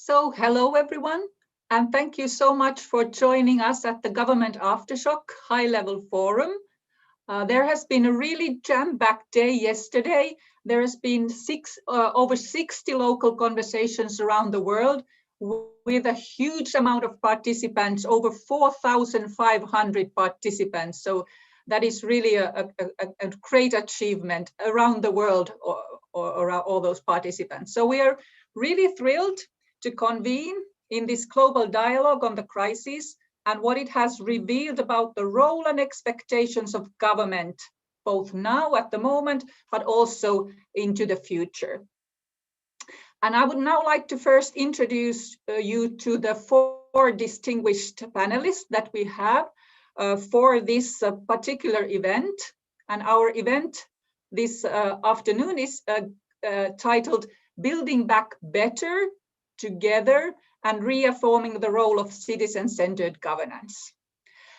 So hello everyone, and thank you so much for joining us at the Government Aftershock High Level Forum. There has been a really jam-packed day yesterday. There has been over 60 local conversations around the world with a huge amount of participants, over 4,500 participants. So that is really a great achievement around the world or all those participants. So we are really thrilled to convene in this global dialogue on the crisis and what it has revealed about the role and expectations of government, both now at the moment, but also into the future. And I would now like to first introduce you to the four distinguished panelists that we have for this particular event. And our event this afternoon is titled Building Back Better Together and Reaffirming the Role of Citizen-Centered Governance.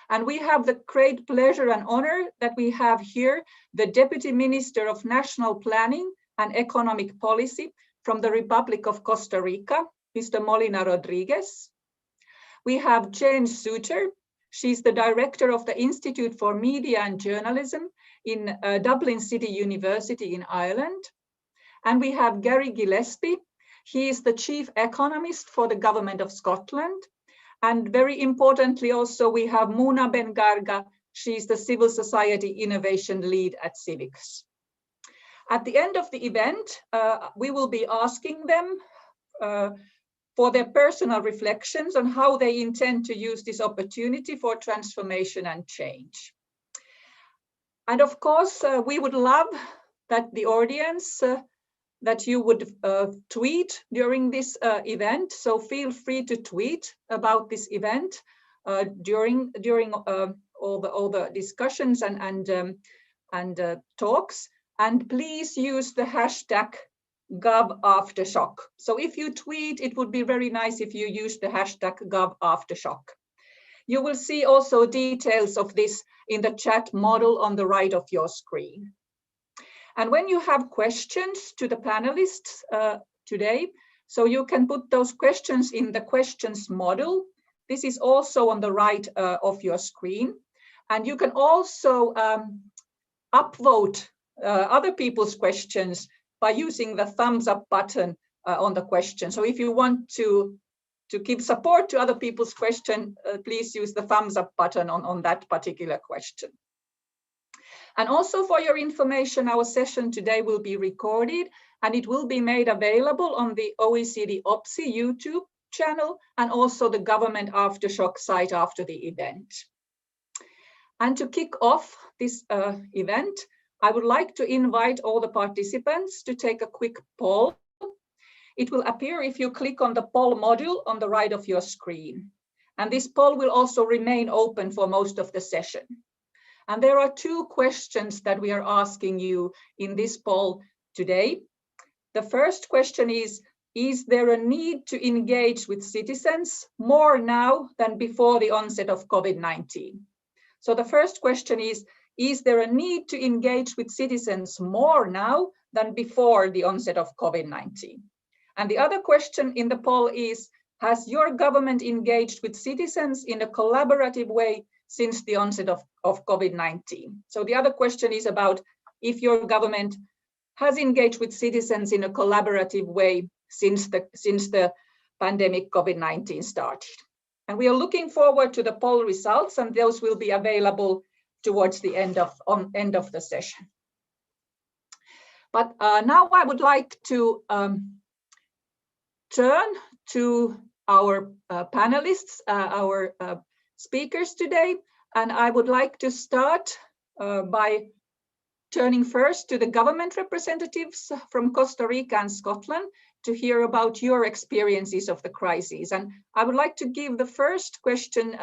And we have the great pleasure and honor that we have here the Deputy Minister of National Planning and Economic Policy from the Republic of Costa Rica, Mr. Molina Rodriguez. We have Jane Suter. She's the Director of the Institute for Media and Journalism in Dublin City University in Ireland. And we have Gary Gillespie. He is the Chief Economist for the Government of Scotland. And very importantly also, we have Muna Ben-Garga. She's the Civil Society Innovation Lead at Civics. At the end of the event, we will be asking them for their personal reflections on how they intend to use this opportunity for transformation and change. And of course, we would love that the audience that you would tweet during this event. So feel free to tweet about this event during all the discussions and talks. And please use the hashtag #GovAftershock. So if you tweet, it would be very nice if you use the hashtag #GovAftershock. You will see also details of this in the chat model on the right of your screen. And when you have questions to the panelists today, so you can put those questions in the questions model. This is also on the right of your screen. And you can also upvote other people's questions by using the thumbs up button on the question. So if you want to give support to other people's question, please use the thumbs up button on that particular question. And also for your information, our session today will be recorded and it will be made available on the OECD OPSI YouTube channel and also the Government Aftershock site after the event. And to kick off this event, I would like to invite all the participants to take a quick poll. It will appear if you click on the poll module on the right of your screen. And this poll will also remain open for most of the session. And there are two questions that we are asking you in this poll today. The first question is there a need to engage with citizens more now than before the onset of COVID-19? So the first question is there a need to engage with citizens more now than before the onset of COVID-19? And the other question in the poll is, has your government engaged with citizens in a collaborative way since the onset of COVID-19? So the other question is about if your government has engaged with citizens in a collaborative way since the pandemic COVID-19 started. And we are looking forward to the poll results, and those will be available towards the end of the session. But now I would like to turn to our panelists, our speakers today, and I would like to start by turning first to the government representatives from Costa Rica and Scotland to hear about your experiences of the crisis. And I would like to give the first question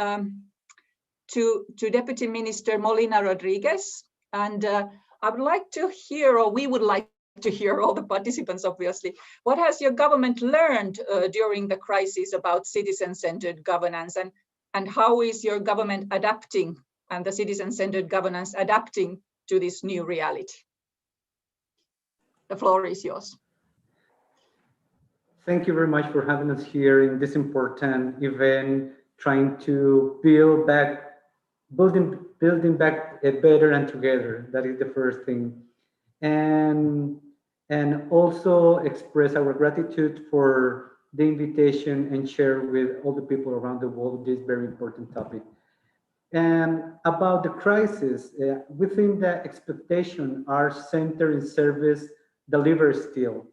to Deputy Minister Molina Rodriguez. And I would like to hear, or we would like to hear, all the participants obviously, what has your government learned during the crisis about citizen-centered governance, and how is your government adapting and the citizen-centered governance adapting to this new reality? The floor is yours. Thank you very much for having us here in this important event, trying to building back a better and together. That is the first thing, and also express our gratitude for the invitation and share with all the people around the world this very important topic. And about the crisis, we think that expectations are centered in service deliver still,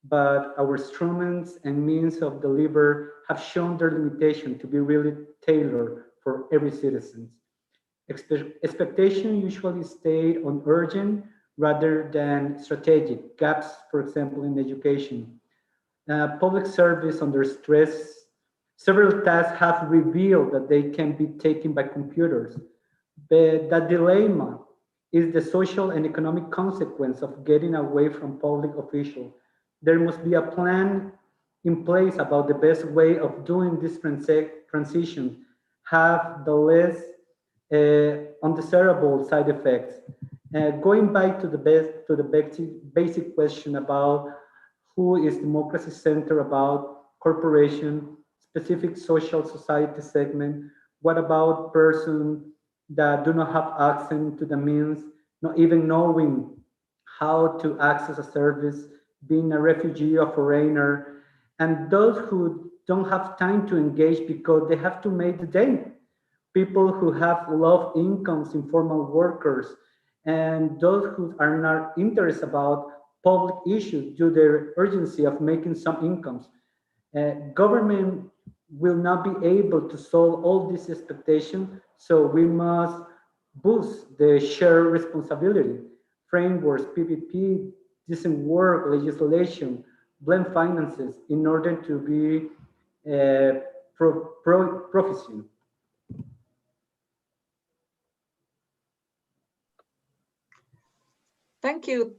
but our instruments and means of deliver have shown their limitation to be really tailored for every citizen. Expectation usually stayed on urgent rather than strategic gaps, for example, in education. Public service under stress, several tasks have revealed that they can be taken by computers. But the dilemma is the social and economic consequence of getting away from public officials. There must be a plan in place about the best way of doing this transition, have the less undesirable side effects. Going back to the basic question about who is democracy center about corporation, specific social society segment, what about person that do not have access to the means, not even knowing how to access a service, being a refugee or foreigner, and those who don't have time to engage because they have to make the day. People who have low incomes, informal workers, and those who are not interested about public issues due to their urgency of making some incomes. Government will not be able to solve all these expectations, so we must boost the shared responsibility, frameworks, PPP, decent work, legislation, blend finances in order to be proficient. Thank you.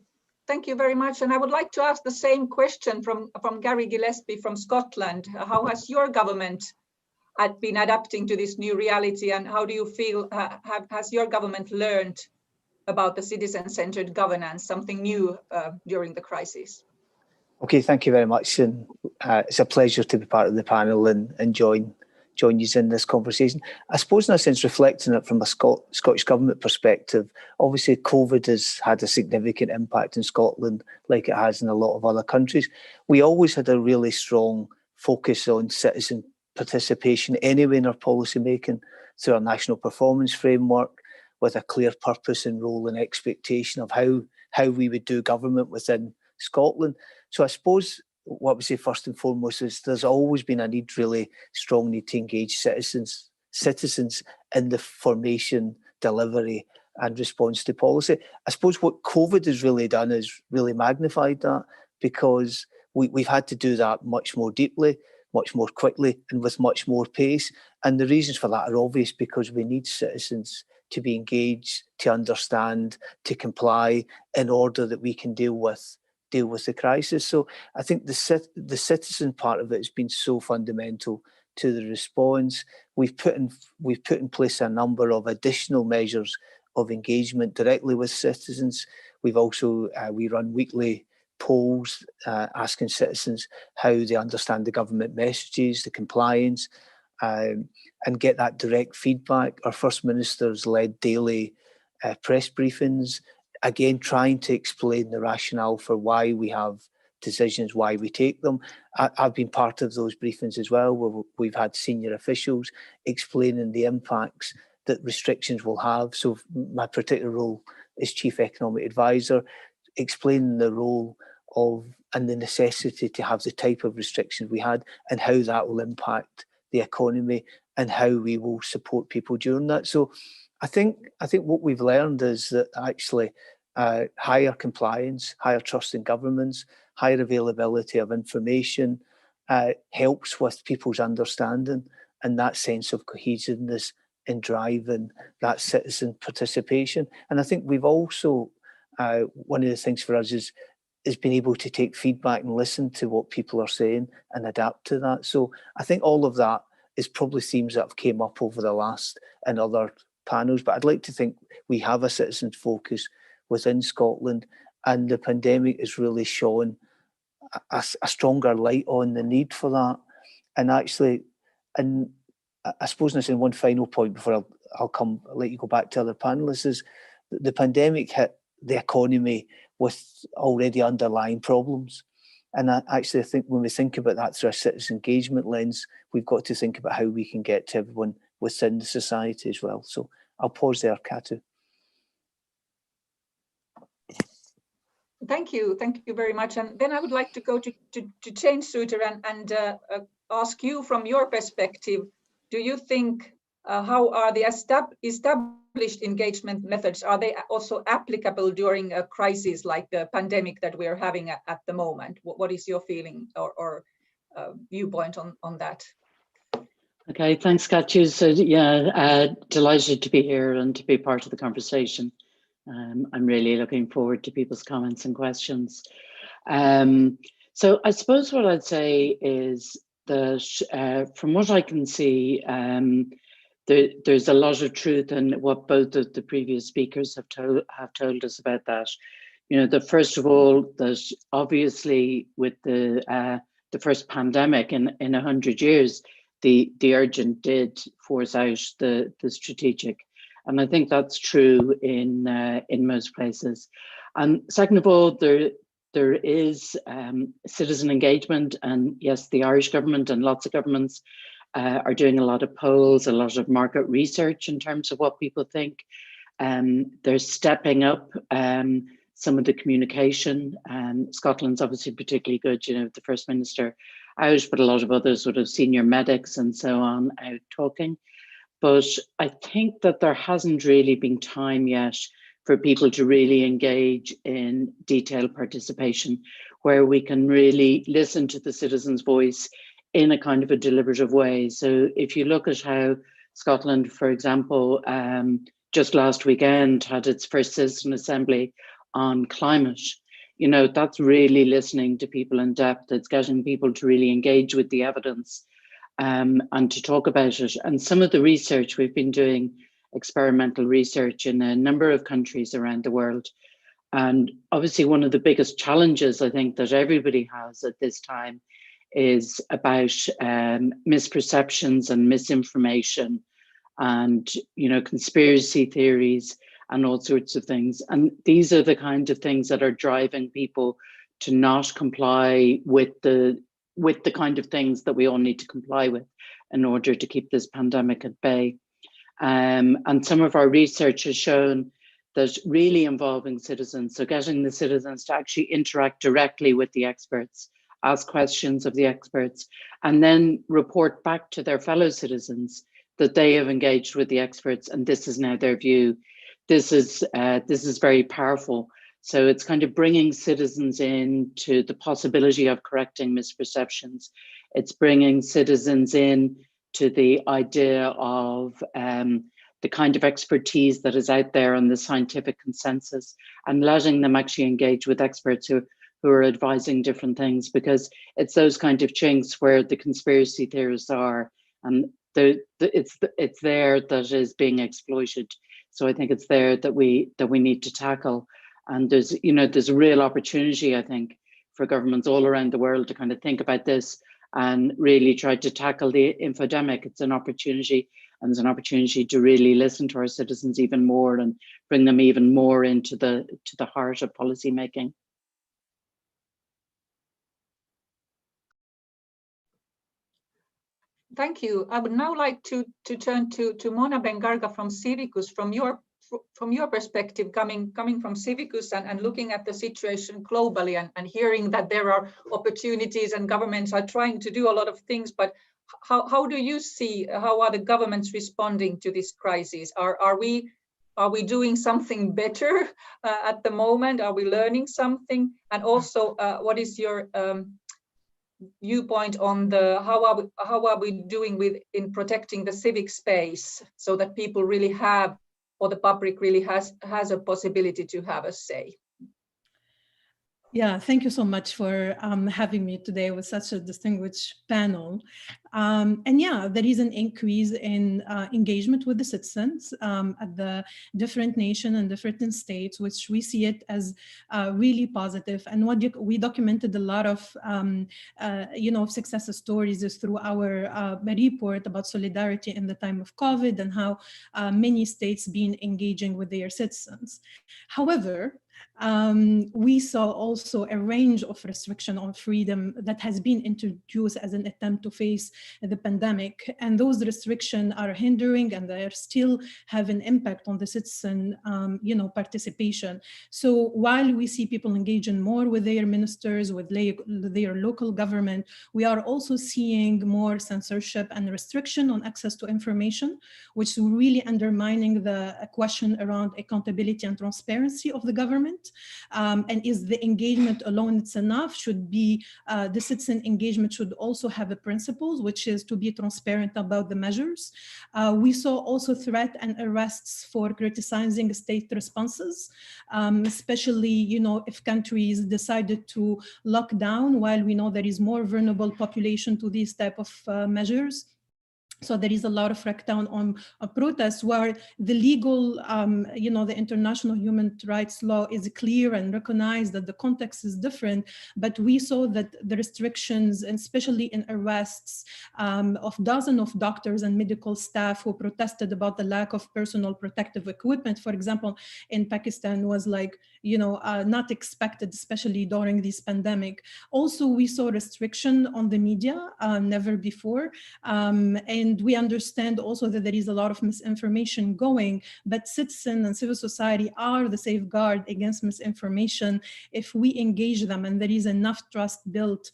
Thank you very much. And I would like to ask the same question from Gary Gillespie from Scotland. How has your government been adapting to this new reality, and how do you feel, has your government learned about the citizen-centered governance, something new during the crisis? Okay, thank you very much. And it's a pleasure to be part of the panel and join you in this conversation. I suppose in a sense, reflecting it from a Scottish Government perspective, obviously COVID has had a significant impact in Scotland like it has in a lot of other countries. We always had a really strong focus on citizen participation anyway in our policy making through our national performance framework with a clear purpose and role and expectation of how we would do government within Scotland. So I suppose what we say first and foremost is there's always been a really strong need to engage citizens in the formation, delivery and response to policy. I suppose what COVID has really done is really magnified that, because we've had to do that much more deeply, much more quickly and with much more pace. And the reasons for that are obvious, because we need citizens to be engaged, to understand, to comply in order that we can deal with the crisis. So I think the citizen part of it has been so fundamental to the response. We've put in place a number of additional measures of engagement directly with citizens. We've also we run weekly polls asking citizens how they understand the government messages, the compliance, and get that direct feedback. Our First Minister's led daily press briefings, again, trying to explain the rationale for why we have decisions, why we take them. I've been part of those briefings as well, where we've had senior officials explaining the impacts that restrictions will have. So my particular role is Chief Economic Advisor, explaining the role of and the necessity to have the type of restrictions we had and how that will impact the economy and how we will support people during that. So I think what we've learned is that actually higher compliance, higher trust in governments, higher availability of information helps with people's understanding and that sense of cohesiveness in driving that citizen participation. And I think we've also, one of the things for us is being able to take feedback and listen to what people are saying and adapt to that. So I think all of that is probably themes that have came up over the last and other panels, but I'd like to think we have a citizen focus within Scotland, and the pandemic has really shown a stronger light on the need for that. And actually, and I suppose this in one final point before I'll let you go back to other panelists, is the pandemic hit the economy with already underlying problems. And I think when we think about that through a citizen engagement lens, we've got to think about how we can get to everyone within the society as well. So I'll pause there, Katu. Thank you very much. And then I would like to go to Jane Suter and ask you from your perspective, do you think, how are the established engagement methods, are they also applicable during a crisis like the pandemic that we're having at the moment? What is your feeling or viewpoint on that? Okay, thanks, Katu. So yeah, delighted to be here and to be part of the conversation. I'm really looking forward to people's comments and questions. So I suppose what I'd say is that from what I can see, there's a lot of truth in what both of the previous speakers have told us about that. You know, that first of all, that obviously with the first pandemic in 100 years, the urgent did force out the strategic. And I think that's true in most places. And second of all, there is citizen engagement, and yes, the Irish government and lots of governments are doing a lot of polls, a lot of market research in terms of what people think. They're stepping up some of the communication. Scotland's obviously particularly good, you know, the First Minister out, but a lot of other sort of senior medics and so on out talking. But I think that there hasn't really been time yet for people to really engage in detailed participation, where we can really listen to the citizen's voice in a kind of a deliberative way. So if you look at how Scotland, for example, just last weekend had its first citizen assembly on climate, you know, that's really listening to people in depth. It's getting people to really engage with the evidence and to talk about it. And some of the research, we've been doing experimental research in a number of countries around the world. And obviously one of the biggest challenges I think that everybody has at this time is about misperceptions and misinformation and, you know, conspiracy theories and all sorts of things. And these are the kind of things that are driving people to not comply with the kind of things that we all need to comply with in order to keep this pandemic at bay. And some of our research has shown that really involving citizens, so getting the citizens to actually interact directly with the experts, ask questions of the experts, and then report back to their fellow citizens that they have engaged with the experts and this is now their view. This is very powerful. So it's kind of bringing citizens in to the possibility of correcting misperceptions. It's bringing citizens in to the idea of the kind of expertise that is out there and the scientific consensus, and letting them actually engage with experts who are advising different things, because it's those kind of chinks where the conspiracy theorists are, and it's there that is being exploited. So I think it's there that we need to tackle. And there's a real opportunity, I think, for governments all around the world to kind of think about this and really try to tackle the infodemic. It's an opportunity, and it's an opportunity to really listen to our citizens even more and bring them even more into the heart of policy making. Thank you. I would now like to turn to Mona Bengarga from Civicus. From your perspective, coming from Civicus and looking at the situation globally and hearing that there are opportunities and governments are trying to do a lot of things, but how do you see, how are the governments responding to this crisis? Are we doing something better at the moment? Are we learning something? And also, what is your viewpoint on how are we doing in protecting the civic space so that people really have, or the public really has a possibility to have a say? Yeah, thank you so much for having me today with such a distinguished panel. And yeah, there is an increase in engagement with the citizens at the different nations and different states, which we see it as really positive. And what we documented a lot of, success stories is through our report about solidarity in the time of COVID and how many states been engaging with their citizens. However, we saw also a range of restriction on freedom that has been introduced as an attempt to face the pandemic. And those restrictions are hindering and they are still have an impact on the citizen, participation. So while we see people engaging more with their ministers, with their local government, we are also seeing more censorship and restriction on access to information, which is really undermining the question around accountability and transparency of the government. And is the engagement alone it's enough? Should be the citizen engagement should also have a principles, which is to be transparent about the measures. We saw also threat and arrests for criticizing state responses, especially if countries decided to lock down while we know there is more vulnerable population to these type of measures. So there is a lot of crackdown on protests where the legal, the international human rights law is clear and recognized that the context is different. But we saw that the restrictions, and especially in arrests of dozens of doctors and medical staff who protested about the lack of personal protective equipment, for example, in Pakistan was not expected, especially during this pandemic. Also, we saw restriction on the media, never before. And we understand also that there is a lot of misinformation going, but citizens and civil society are the safeguard against misinformation if we engage them and there is enough trust built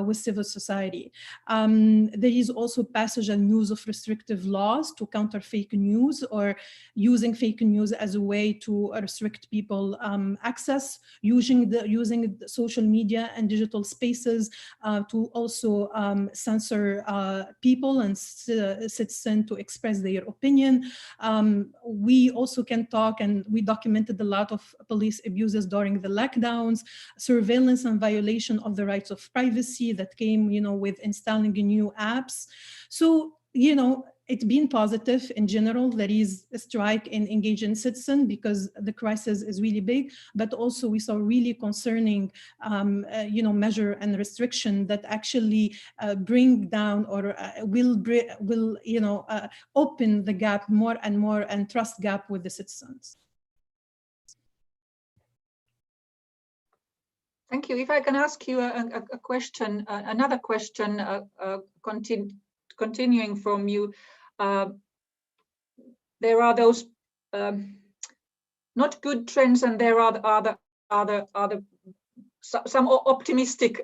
with civil society. There is also passage and use of restrictive laws to counter fake news or using fake news as a way to restrict people access, using the social media and digital spaces to also censor people and citizens to express their opinion. We also can talk, and we documented a lot of police abuses during the lockdowns, surveillance and violation of the rights of privacy that came, with installing new apps. So, it's been positive in general. There is a strike in engaging citizens because the crisis is really big, but also we saw really concerning, measure and restriction that actually bring down or will open the gap more and more and trust gap with the citizens. Thank you. If I can ask you a question, another question, continuing from you. There are those not good trends, and there are some optimistic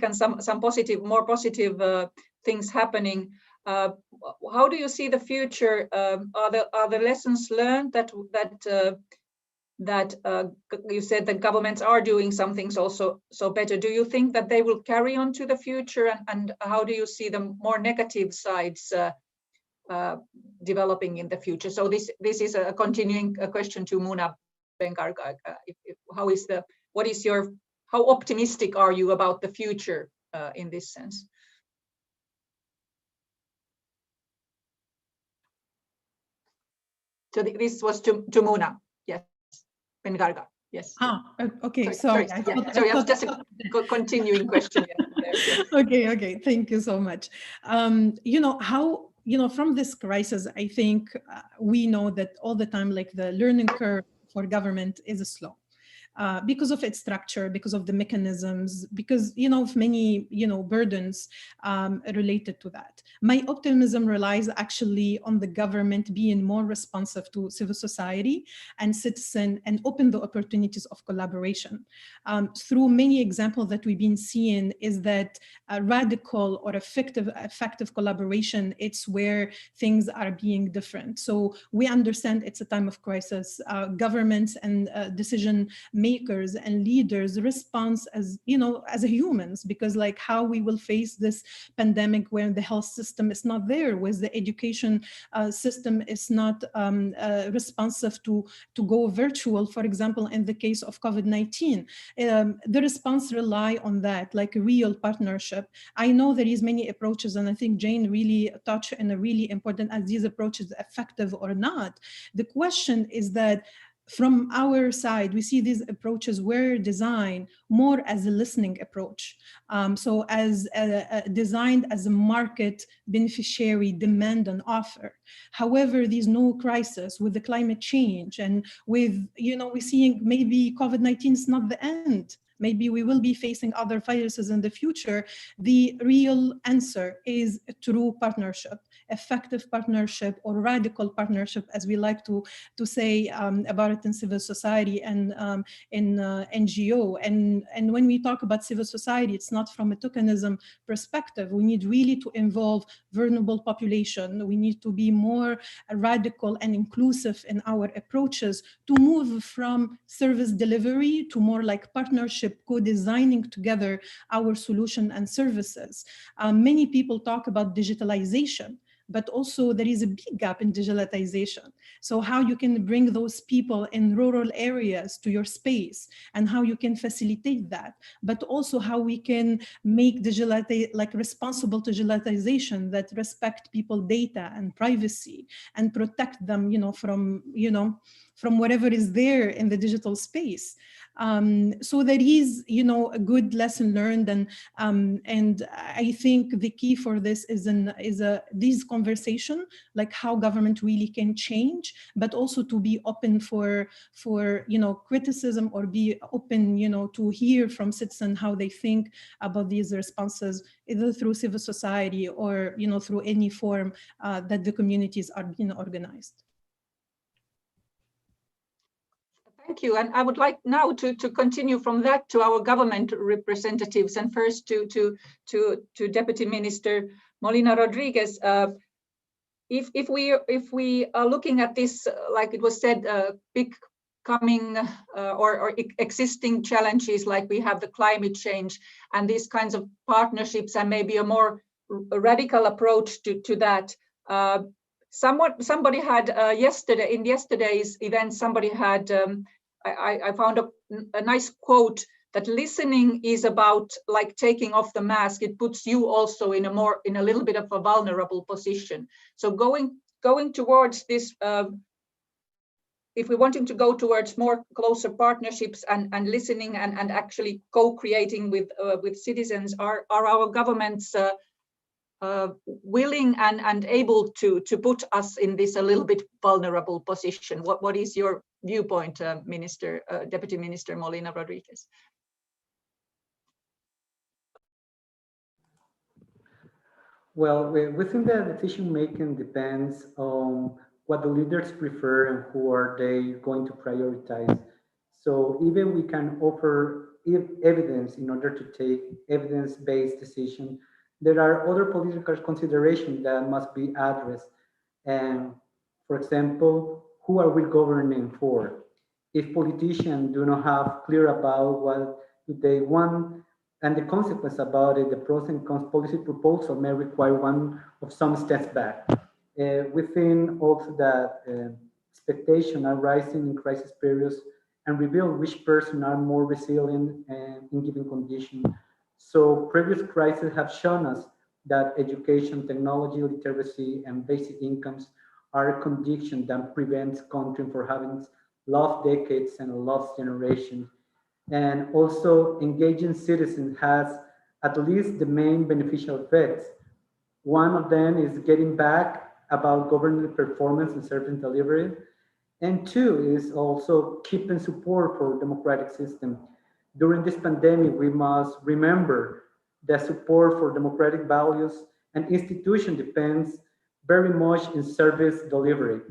and some positive, more positive things happening. How do you see the future? Are the lessons learned that you said that governments are doing some things also so better? Do you think that they will carry on to the future, and how do you see the more negative sides developing in the future? So this is a continuing question to Muna Bengarga. How optimistic are you about the future in this sense? So this was to Muna. Yes, Bengarga. Yes. Okay. Sorry. I was just a continuing question. Yes. Okay. Thank you so much. From this crisis, I think we know that all the time, like the learning curve for government is slow. Because of its structure, because of the mechanisms, because of many burdens related to that. My optimism relies actually on the government being more responsive to civil society and citizen and open the opportunities of collaboration. Through many examples that we've been seeing is that radical or effective collaboration, it's where things are being different. So we understand it's a time of crisis. Governments and decision makers and leaders' response as, as a humans, because like how we will face this pandemic when the health system is not there, with the education system is not responsive to go virtual, for example, in the case of COVID-19. The response rely on that, like a real partnership. I know there is many approaches, and I think Jane really touched on a really important, as these approaches effective or not. The question is that from our side, we see these approaches were designed more as a listening approach. So as designed as a market beneficiary demand and offer. However, these new crisis with the climate change and with, we're seeing maybe COVID-19 is not the end. Maybe we will be facing other viruses in the future. The real answer is a true partnership, effective partnership, or radical partnership, as we like to say about it in civil society and in NGO. And when we talk about civil society, it's not from a tokenism perspective. We need really to involve vulnerable population. We need to be more radical and inclusive in our approaches to move from service delivery to more like partnership, co-designing together our solution and services. Many people talk about digitalization, but also there is a big gap in digitalization. So how you can bring those people in rural areas to your space and how you can facilitate that, but also how we can make like responsible digitalization that respect people data and privacy and protect them, from whatever is there in the digital space. So there is, a good lesson learned, and I think the key for this is this conversation, like how government really can change, but also to be open for criticism, or be open, to hear from citizens how they think about these responses, either through civil society or through any form that the communities are being organized. Thank you. And I would like now to continue from that to our government representatives, and first to Deputy Minister Molina Rodriguez. If we are looking at this, like it was said, big coming or existing challenges, like we have the climate change and these kinds of partnerships, and maybe a more radical approach to that. Somebody had yesterday, in yesterday's event, somebody had, I found a nice quote that listening is about like taking off the mask. It puts you also in a little bit of a vulnerable position. So going towards this, if we're wanting to go towards more closer partnerships and listening and actually co-creating with citizens, are our governments willing and able to put us in this a little bit vulnerable position? What is your viewpoint, Deputy Minister Molina Rodriguez? Well, we think that decision making depends on what the leaders prefer and who are they going to prioritize. So even we can offer evidence in order to take evidence-based decision, there are other political considerations that must be addressed. And for example, who are we governing for? If politicians do not have clear about what they want and the consequence about it, the pros and cons policy proposal may require one of some steps back. We think also that expectations are rising in crisis periods and reveal which persons are more resilient in given conditions. So previous crises have shown us that education, technology, literacy, and basic incomes are a condition that prevents country from having lost decades and lost generations. And also engaging citizens has at least the main beneficial effects. One of them is getting back about government performance and service delivery. And two is also keeping support for democratic system. During this pandemic, we must remember that support for democratic values and institution depends very much in service delivery.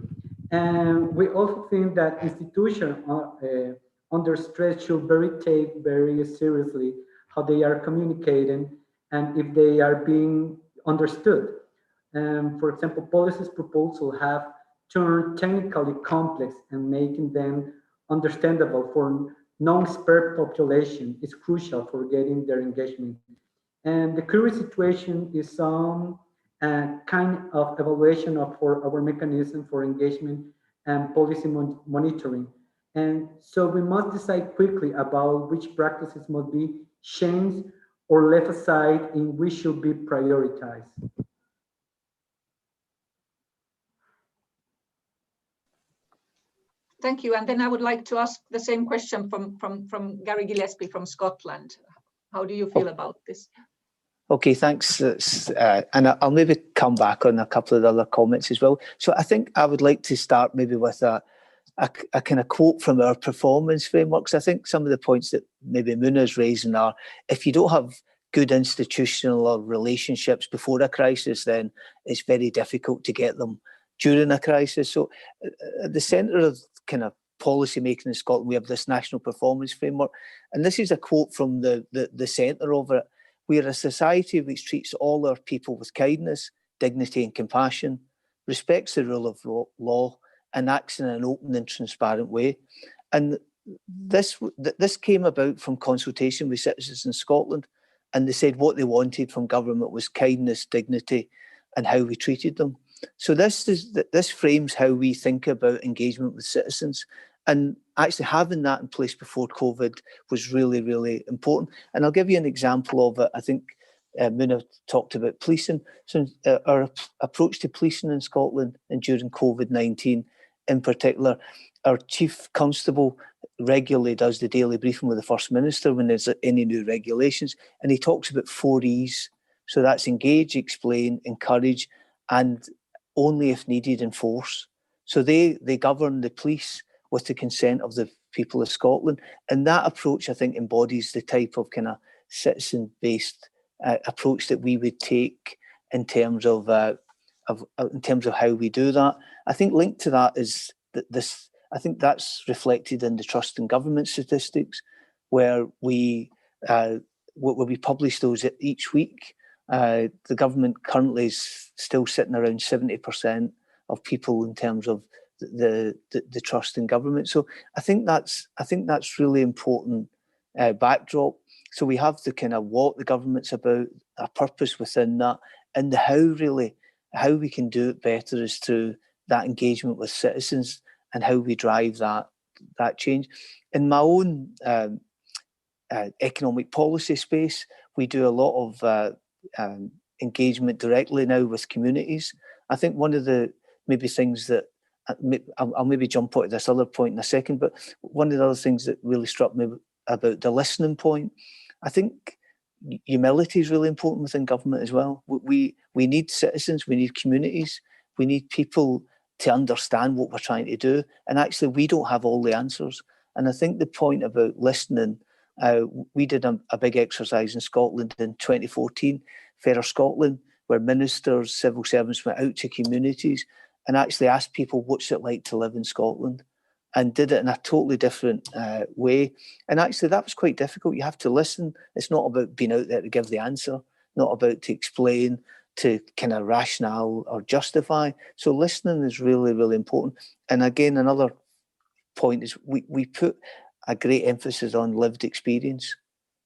And we also think that institutions under stress should take very seriously how they are communicating and if they are being understood. For example, policies proposals have turned technically complex and making them understandable for non-expert population is crucial for getting their engagement. And the current situation is some kind of evaluation for our mechanism for engagement and policy monitoring. And so we must decide quickly about which practices must be changed or left aside and which should be prioritized. Thank you. And then I would like to ask the same question from Gary Gillespie from Scotland. How do you feel about this? Okay, thanks. And I'll maybe come back on a couple of the other comments as well. So I think I would like to start maybe with a kind of quote from our performance frameworks. I think some of the points that maybe Muna's raising are, if you don't have good institutional or relationships before a crisis, then it's very difficult to get them during a crisis. So at the centre of kind of policy making in Scotland, we have this national performance framework. And this is a quote from the centre of it. We are a society which treats all our people with kindness, dignity and compassion, respects the rule of law, and acts in an open and transparent way. And this came about from consultation with citizens in Scotland, and they said what they wanted from government was kindness, dignity, and how we treated them. So this frames how we think about engagement with citizens. And actually having that in place before COVID was really, really important. And I'll give you an example of it. I think Muna talked about policing. So our approach to policing in Scotland and during COVID-19 in particular, our Chief Constable regularly does the daily briefing with the First Minister when there's any new regulations. And he talks about 4 E's. So that's engage, explain, encourage, and only if needed, enforce. So they govern the police with the consent of the people of Scotland. And that approach, I think, embodies the type of kind of citizen-based approach that we would take in terms of how we do that. I think linked to that is this. I think that's reflected in the trust in government statistics, where we publish those each week. The government currently is still sitting around 70% of people in terms of the trust in government. So I think that's really important backdrop. So we have the kind of what the government's about, a purpose within that, and the how we can do it better is through that engagement with citizens and how we drive that change. In my own economic policy space, we do a lot of engagement directly now with communities. I think one of the maybe things that I'll maybe jump onto this other point in a second, but one of the other things that really struck me about the listening point, I think humility is really important within government as well. We need citizens, we need communities, we need people to understand what we're trying to do. And actually, we don't have all the answers. And I think the point about listening, we did a big exercise in Scotland in 2014, Fairer Scotland, where ministers, civil servants went out to communities and actually asked people what's it like to live in Scotland, and did it in a totally different way. And actually that was quite difficult. You have to listen. It's not about being out there to give the answer, not about to explain, to kind of rationale or justify. So listening is really, really important. And again, another point is we put a great emphasis on lived experience.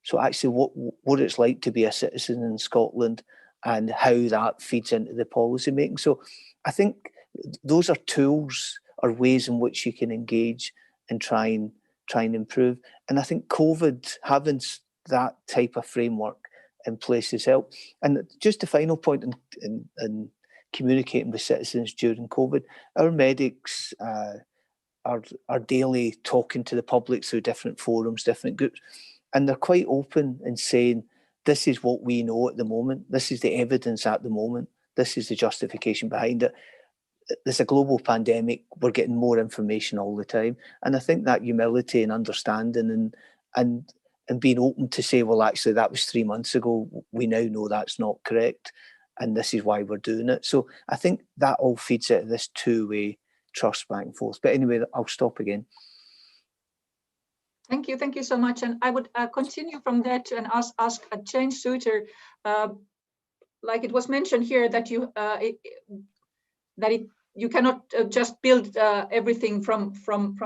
So actually what it's like to be a citizen in Scotland and how that feeds into the policy making. So I think those are tools or ways in which you can engage and try and improve. And I think COVID, having that type of framework in place has helped. And just a final point in communicating with citizens during COVID, our medics are daily talking to the public through different forums, different groups, and they're quite open in saying, this is what we know at the moment, this is the evidence at the moment, this is the justification behind it. There's a global pandemic, we're getting more information all the time. And I think that humility and understanding and being open to say, well, actually, that was 3 months ago, we now know that's not correct, and this is why we're doing it. So I think that all feeds into this two-way trust back and forth. But anyway, I'll stop again. Thank you so much. And I would continue from that and ask a change suitor, like it was mentioned here, that you cannot just build everything from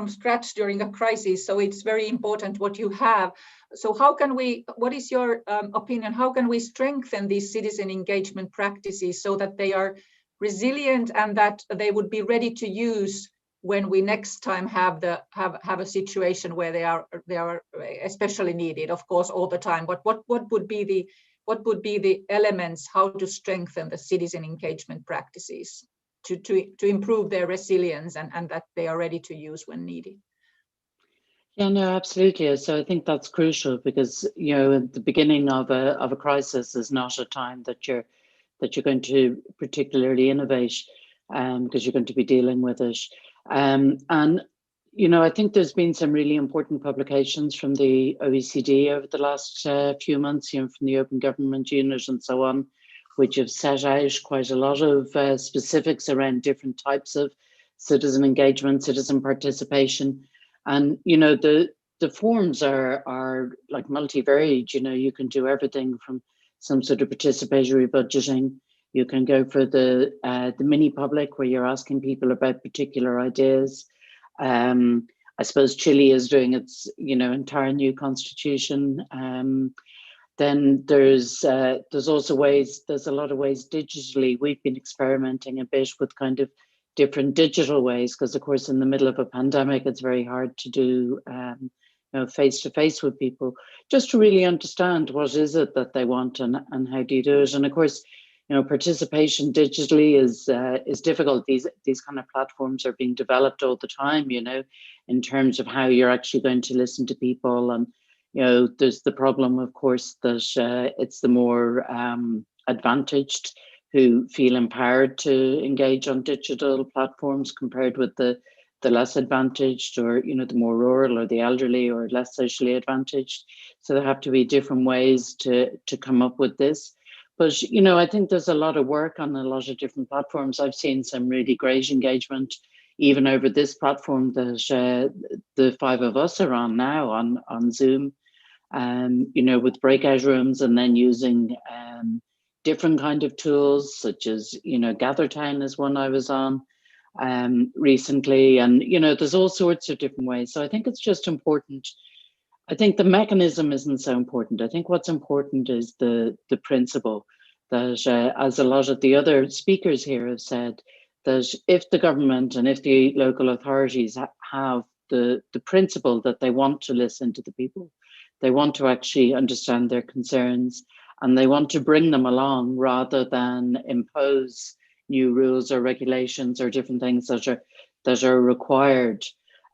scratch during a crisis. So it's very important what you have. So how can we, what is your opinion, how can we strengthen these citizen engagement practices so that they are resilient and that they would be ready to use when we next time have a situation where they are especially needed, of course, all the time. But what would be the elements how to strengthen the citizen engagement practices to improve their resilience and that they are ready to use when needed? Yeah, no, absolutely. So I think that's crucial because, you know, at the beginning of a crisis is not a time that you're going to particularly innovate, because you're going to be dealing with it. And, you know, I think there's been some really important publications from the OECD over the last few months, you know, from the Open Government Unit and so on, which have set out quite a lot of specifics around different types of citizen engagement, citizen participation. And, you know, the forms are like multivariate. You know, you can do everything from some sort of participatory budgeting. You can go for the mini public where you're asking people about particular ideas. I suppose Chile is doing its, you know, entire new constitution. Then there's also ways, there's a lot of ways digitally. We've been experimenting a bit with kind of different digital ways, because of course in the middle of a pandemic, it's very hard to do you know, face-to-face with people, just to really understand what is it that they want and how do you do it. And of course, you know, participation digitally is difficult. These kind of platforms are being developed all the time, you know, in terms of how you're actually going to listen to people. And, you know, there's the problem, of course, that it's the more advantaged who feel empowered to engage on digital platforms compared with the less advantaged, or, you know, the more rural or the elderly or less socially advantaged. So there have to be different ways to come up with this. But, you know, I think there's a lot of work on a lot of different platforms. I've seen some really great engagement, even over this platform that the five of us are on now on Zoom, you know, with breakout rooms, and then using different kind of tools such as, you know, GatherTown is one I was on recently. And, you know, there's all sorts of different ways. So I think it's just important. I think the mechanism isn't so important. I think what's important is the principle that, as a lot of the other speakers here have said, that if the government and if the local authorities have the principle that they want to listen to the people, they want to actually understand their concerns, and they want to bring them along rather than impose new rules or regulations or different things that are required,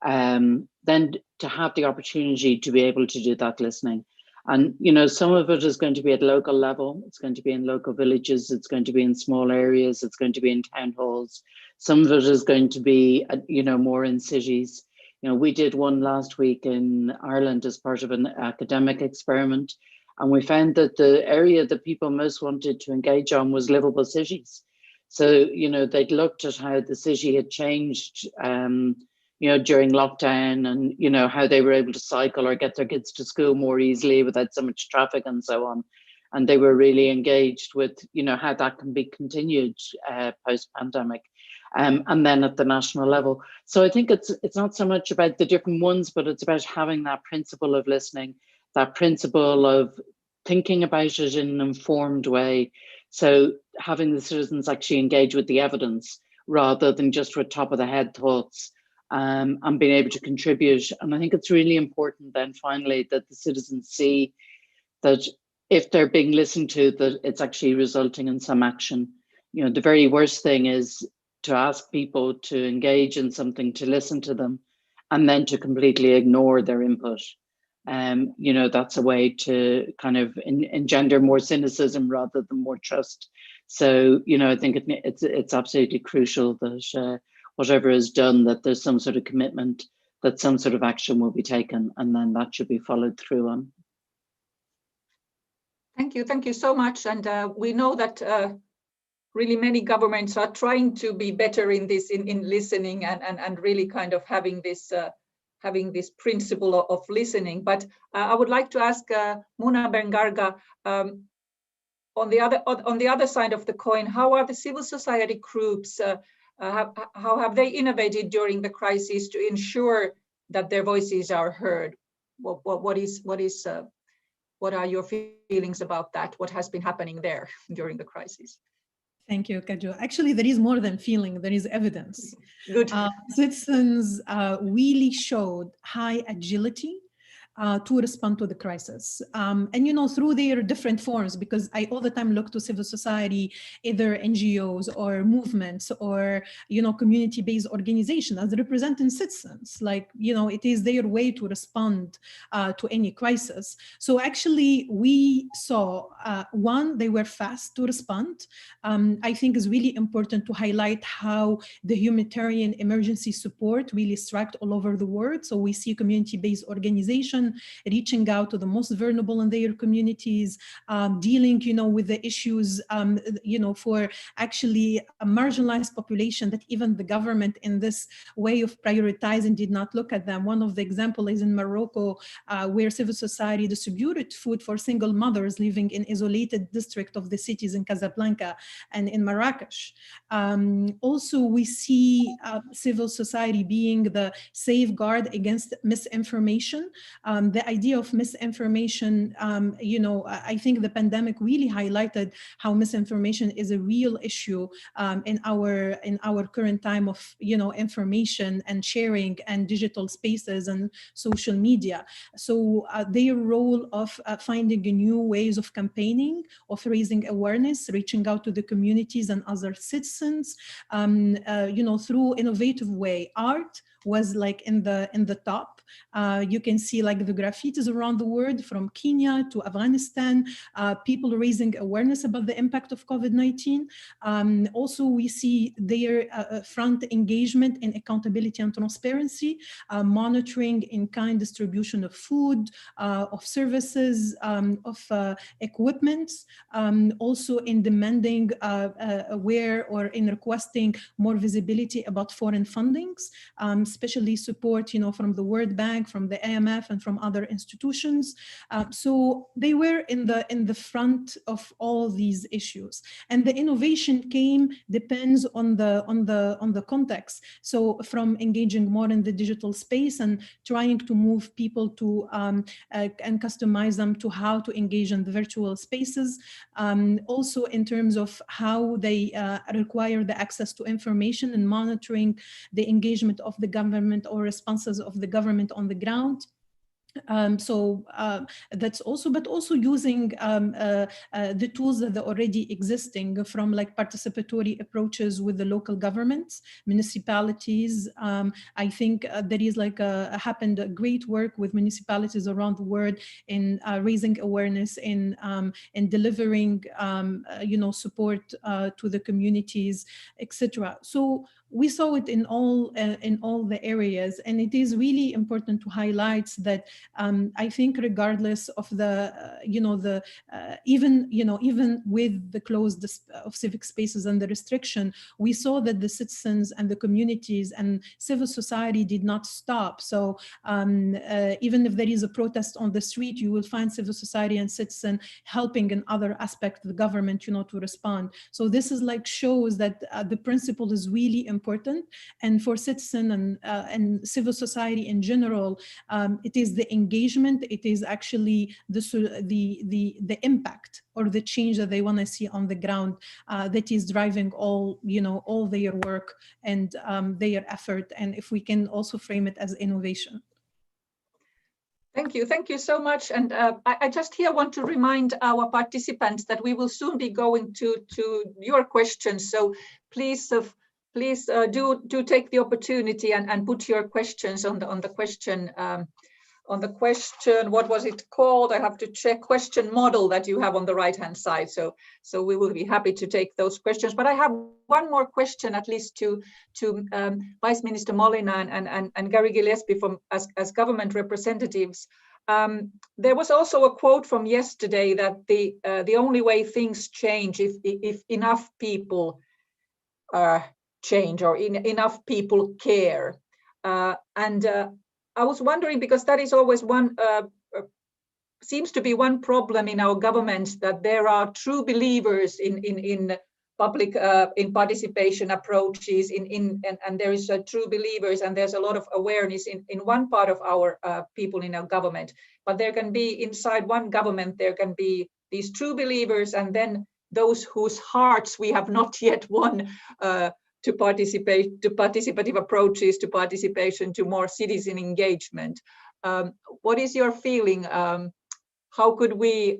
then to have the opportunity to be able to do that listening. And, you know, some of it is going to be at local level. It's going to be in local villages. It's going to be in small areas. It's going to be in town halls. Some of it is going to be, you know, more in cities. You know, we did one last week in Ireland as part of an academic experiment. And we found that the area that people most wanted to engage on was livable cities. So, you know, they'd looked at how the city had changed, you know, during lockdown, and, you know, how they were able to cycle or get their kids to school more easily without so much traffic and so on. And they were really engaged with, you know, how that can be continued post-pandemic, and then at the national level. So I think it's not so much about the different ones, but it's about having that principle of listening, that principle of thinking about it in an informed way. So having the citizens actually engage with the evidence rather than just with top of the head thoughts, and being able to contribute. And I think it's really important then finally that the citizens see that if they're being listened to, that it's actually resulting in some action. You know, the very worst thing is to ask people to engage in something, to listen to them, and then to completely ignore their input. You know, that's a way to kind of engender more cynicism rather than more trust. So, you know, I think it's absolutely crucial that whatever is done, that there's some sort of commitment, that some sort of action will be taken, and then that should be followed through on. Thank you so much. And we know that really many governments are trying to be better in this, in listening and really kind of having this principle of listening. But I would like to ask Muna Bengarga, on the other side of the coin, how are the civil society groups how have they innovated during the crisis to ensure that their voices are heard? What are your feelings about that? What has been happening there during the crisis? Thank you, Kaju. Actually, there is more than feeling, there is evidence. Good. Citizens really showed high agility to respond to the crisis. And, you know, through their different forms, because I all the time look to civil society, either NGOs or movements or, you know, community-based organizations as representing citizens. Like, you know, it is their way to respond to any crisis. So actually, we saw, one, they were fast to respond. I think is really important to highlight how the humanitarian emergency support really struck all over the world. So we see community-based organizations reaching out to the most vulnerable in their communities, dealing, you know, with the issues, you know, for actually a marginalized population that even the government in this way of prioritizing did not look at them. One of the examples is in Morocco, where civil society distributed food for single mothers living in isolated district of the cities in Casablanca and in Marrakesh. Also, we see civil society being the safeguard against misinformation. The idea of misinformation, you know, I think the pandemic really highlighted how misinformation is a real issue in our current time of, you know, information and sharing and digital spaces and social media. So their role of finding new ways of campaigning, of raising awareness, reaching out to the communities and other citizens, you know, through innovative way. Art was like in the top. You can see like the graffitis around the world, from Kenya to Afghanistan, people raising awareness about the impact of COVID-19. Also, we see their front engagement in accountability and transparency, monitoring in-kind distribution of food, of services, of equipment, also in demanding where or in requesting more visibility about foreign fundings, especially support, you know, from the World Bank, from the IMF, and from other institutions. So they were in the front of all these issues, and the innovation depends on the context. So from engaging more in the digital space and trying to move people to and customize them to how to engage in the virtual spaces. Also in terms of how they require the access to information and monitoring the engagement of the government or responses of the government on the ground. That's also, but also using the tools that are already existing, from like participatory approaches with the local governments, municipalities. I think there is like happened great work with municipalities around the world in raising awareness, in delivering you know, support to the communities, etc. So we saw it in all the areas, and it is really important to highlight that I think regardless of the even with the closed of civic spaces and the restriction, we saw that the citizens and the communities and civil society did not stop. So even if there is a protest on the street, you will find civil society and citizen helping in other aspects of the government, you know, to respond. So this is like shows that the principle is really important, and for citizen and civil society in general, it is the engagement, it is actually the impact or the change that they want to see on the ground that is driving all, you know, all their work and their effort, and if we can also frame it as innovation. Thank you so much. And I just here want to remind our participants that we will soon be going to your questions. So please do take the opportunity and put your questions on the question. On the question, what was it called? I have to check, question model that you have on the right-hand side. So we will be happy to take those questions. But I have one more question, at least to Vice Minister Molina and Gary Gillespie as government representatives. There was also a quote from yesterday that the only way things change if enough people change or enough people care. I was wondering, because that is always one, seems to be one problem in our government, that there are true believers in public in participation approaches and there is true believers, and there's a lot of awareness in one part of our people in our government. But there can be inside one government, there can be these true believers and then those whose hearts we have not yet won to participative approaches, to participation, to more citizen engagement. What is your feeling? How could we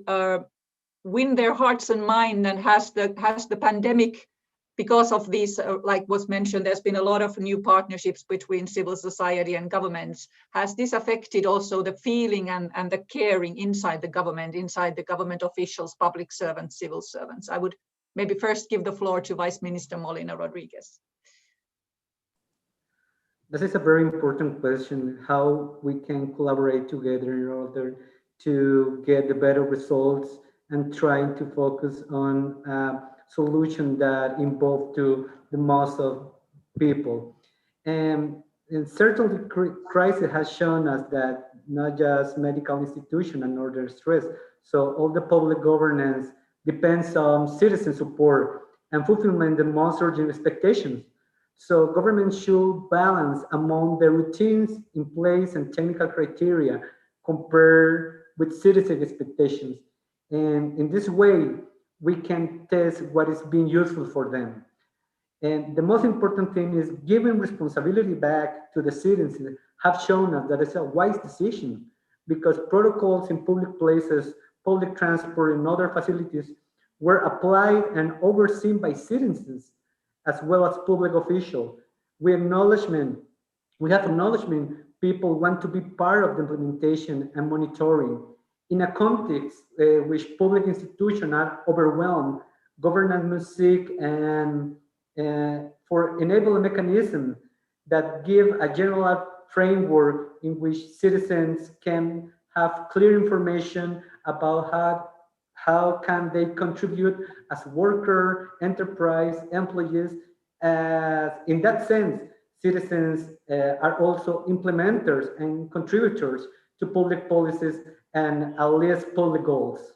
win their hearts and mind? And has the pandemic, because of these, like was mentioned, there's been a lot of new partnerships between civil society and governments. Has this affected also the feeling and the caring inside the government officials, public servants, civil servants? I would maybe first give the floor to Vice Minister Molina Rodriguez. This is a very important question, how we can collaborate together in order to get the better results and trying to focus on solutions that involve to the most of people. And certainly crisis has shown us that not just medical institutions are under stress, so all the public governance depends on citizen support and fulfillment the most urgent expectations. So government should balance among the routines in place and technical criteria compared with citizen expectations. And in this way, we can test what is being useful for them. And the most important thing is giving responsibility back to the citizens have shown us that it's a wise decision because protocols in public places, public transport and other facilities were applied and overseen by citizens as well as public officials. We have acknowledgement people want to be part of the implementation and monitoring. In a context which public institutions are overwhelmed, governance must seek and for enable a mechanism that give a general framework in which citizens can have clear information about how can they contribute as worker, enterprise, employees. In that sense, citizens are also implementers and contributors to public policies and at least public goals.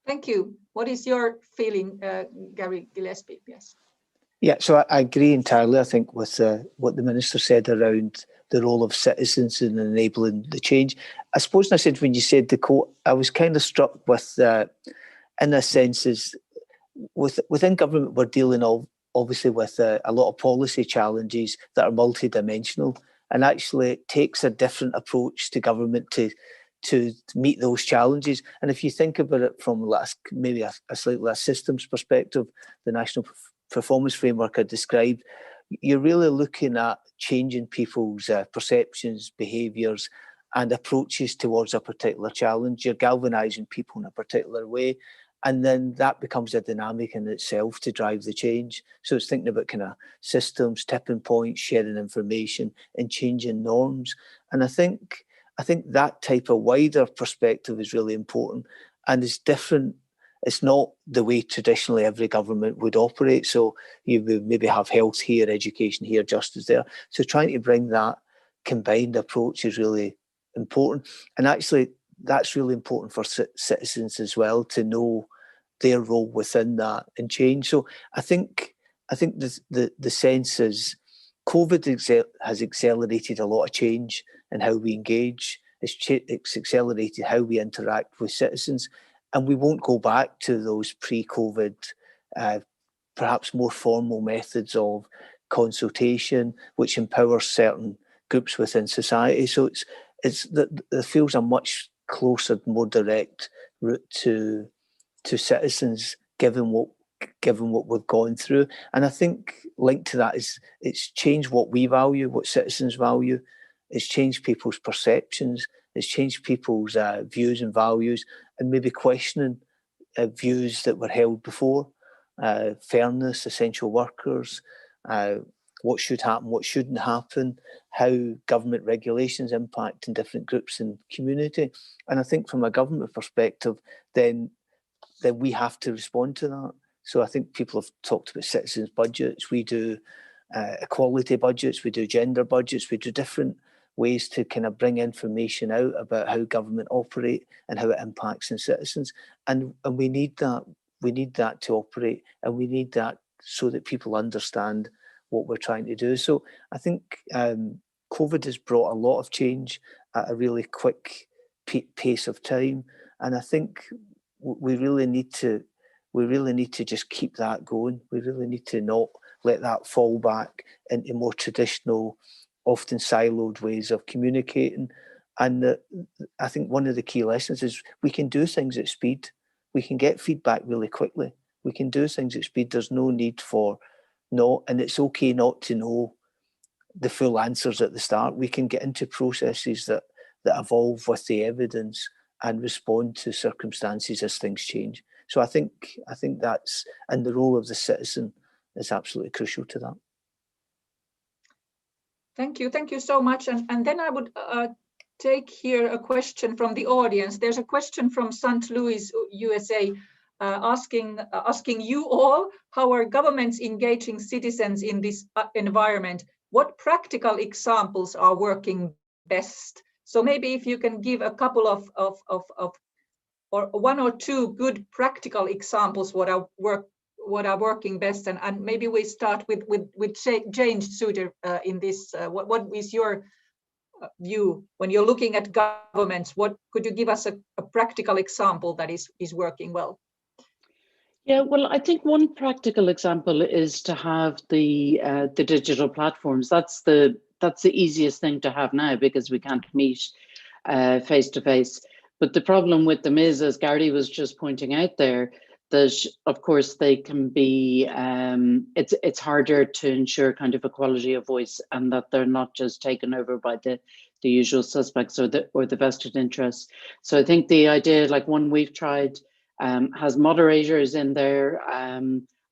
Thank you. What is your feeling, Gary Gillespie? Yes. Yeah, so I agree entirely, I think, with what the Minister said around the role of citizens in enabling the change. I suppose, I said, when you said the quote, I was kind of struck with, in a sense, is within government, we're dealing obviously with a lot of policy challenges that are multidimensional, and actually it takes a different approach to government to meet those challenges. And if you think about it from maybe a slightly less systems perspective, the National Performance Framework I described, you're really looking at changing people's perceptions, behaviours and approaches towards a particular challenge. You're galvanising people in a particular way, and then that becomes a dynamic in itself to drive the change. So it's thinking about kind of systems, tipping points, sharing information and changing norms. And I think that type of wider perspective is really important and is different. It's not the way traditionally every government would operate. So you would maybe have health here, education here, justice there. So trying to bring that combined approach is really important. And actually, that's really important for citizens as well, to know their role within that and change. So I think the sense is COVID has accelerated a lot of change in how we engage. It's accelerated how we interact with citizens. And we won't go back to those pre-COVID, perhaps more formal methods of consultation, which empowers certain groups within society. So it feels a much closer, more direct route to citizens, given what we've gone through. And I think linked to that is it's changed what we value, what citizens value. It's changed people's perceptions. It's changed people's views and values, and maybe questioning views that were held before. Fairness, essential workers, what should happen, what shouldn't happen, how government regulations impact in different groups and community. And I think from a government perspective, then we have to respond to that. So I think people have talked about citizens' budgets. We do equality budgets, we do gender budgets, we do different ways to kind of bring information out about how government operate and how it impacts on citizens. And we need that that to operate, and we need that so that people understand what we're trying to do. So I think COVID has brought a lot of change at a really quick pace of time, and I think we really need to just keep that going. We really need to not let that fall back into more traditional, often siloed ways of communicating. And I think one of the key lessons is we can do things at speed. We can get feedback really quickly. We can do things at speed. There's no need for and it's okay not to know the full answers at the start. We can get into processes that evolve with the evidence and respond to circumstances as things change. So I think that's, and the role of the citizen is absolutely crucial to that. Thank you so much. And then I would take here a question from the audience. There's a question from St. Louis, USA, asking you all, how are governments engaging citizens in this environment? What practical examples are working best? So maybe if you can give a couple of or one or two good practical examples what are working best, and maybe we start with James Suter in this. What is your view when you're looking at governments? What could you give us a practical example that is working well? Yeah, well, I think one practical example is to have the digital platforms. That's the easiest thing to have now because we can't meet face to face. But the problem with them is, as Gary was just pointing out there, that of course they can be, it's harder to ensure kind of equality of voice, and that they're not just taken over by the usual suspects or the vested interests. So I think the idea, like one we've tried, has moderators in there,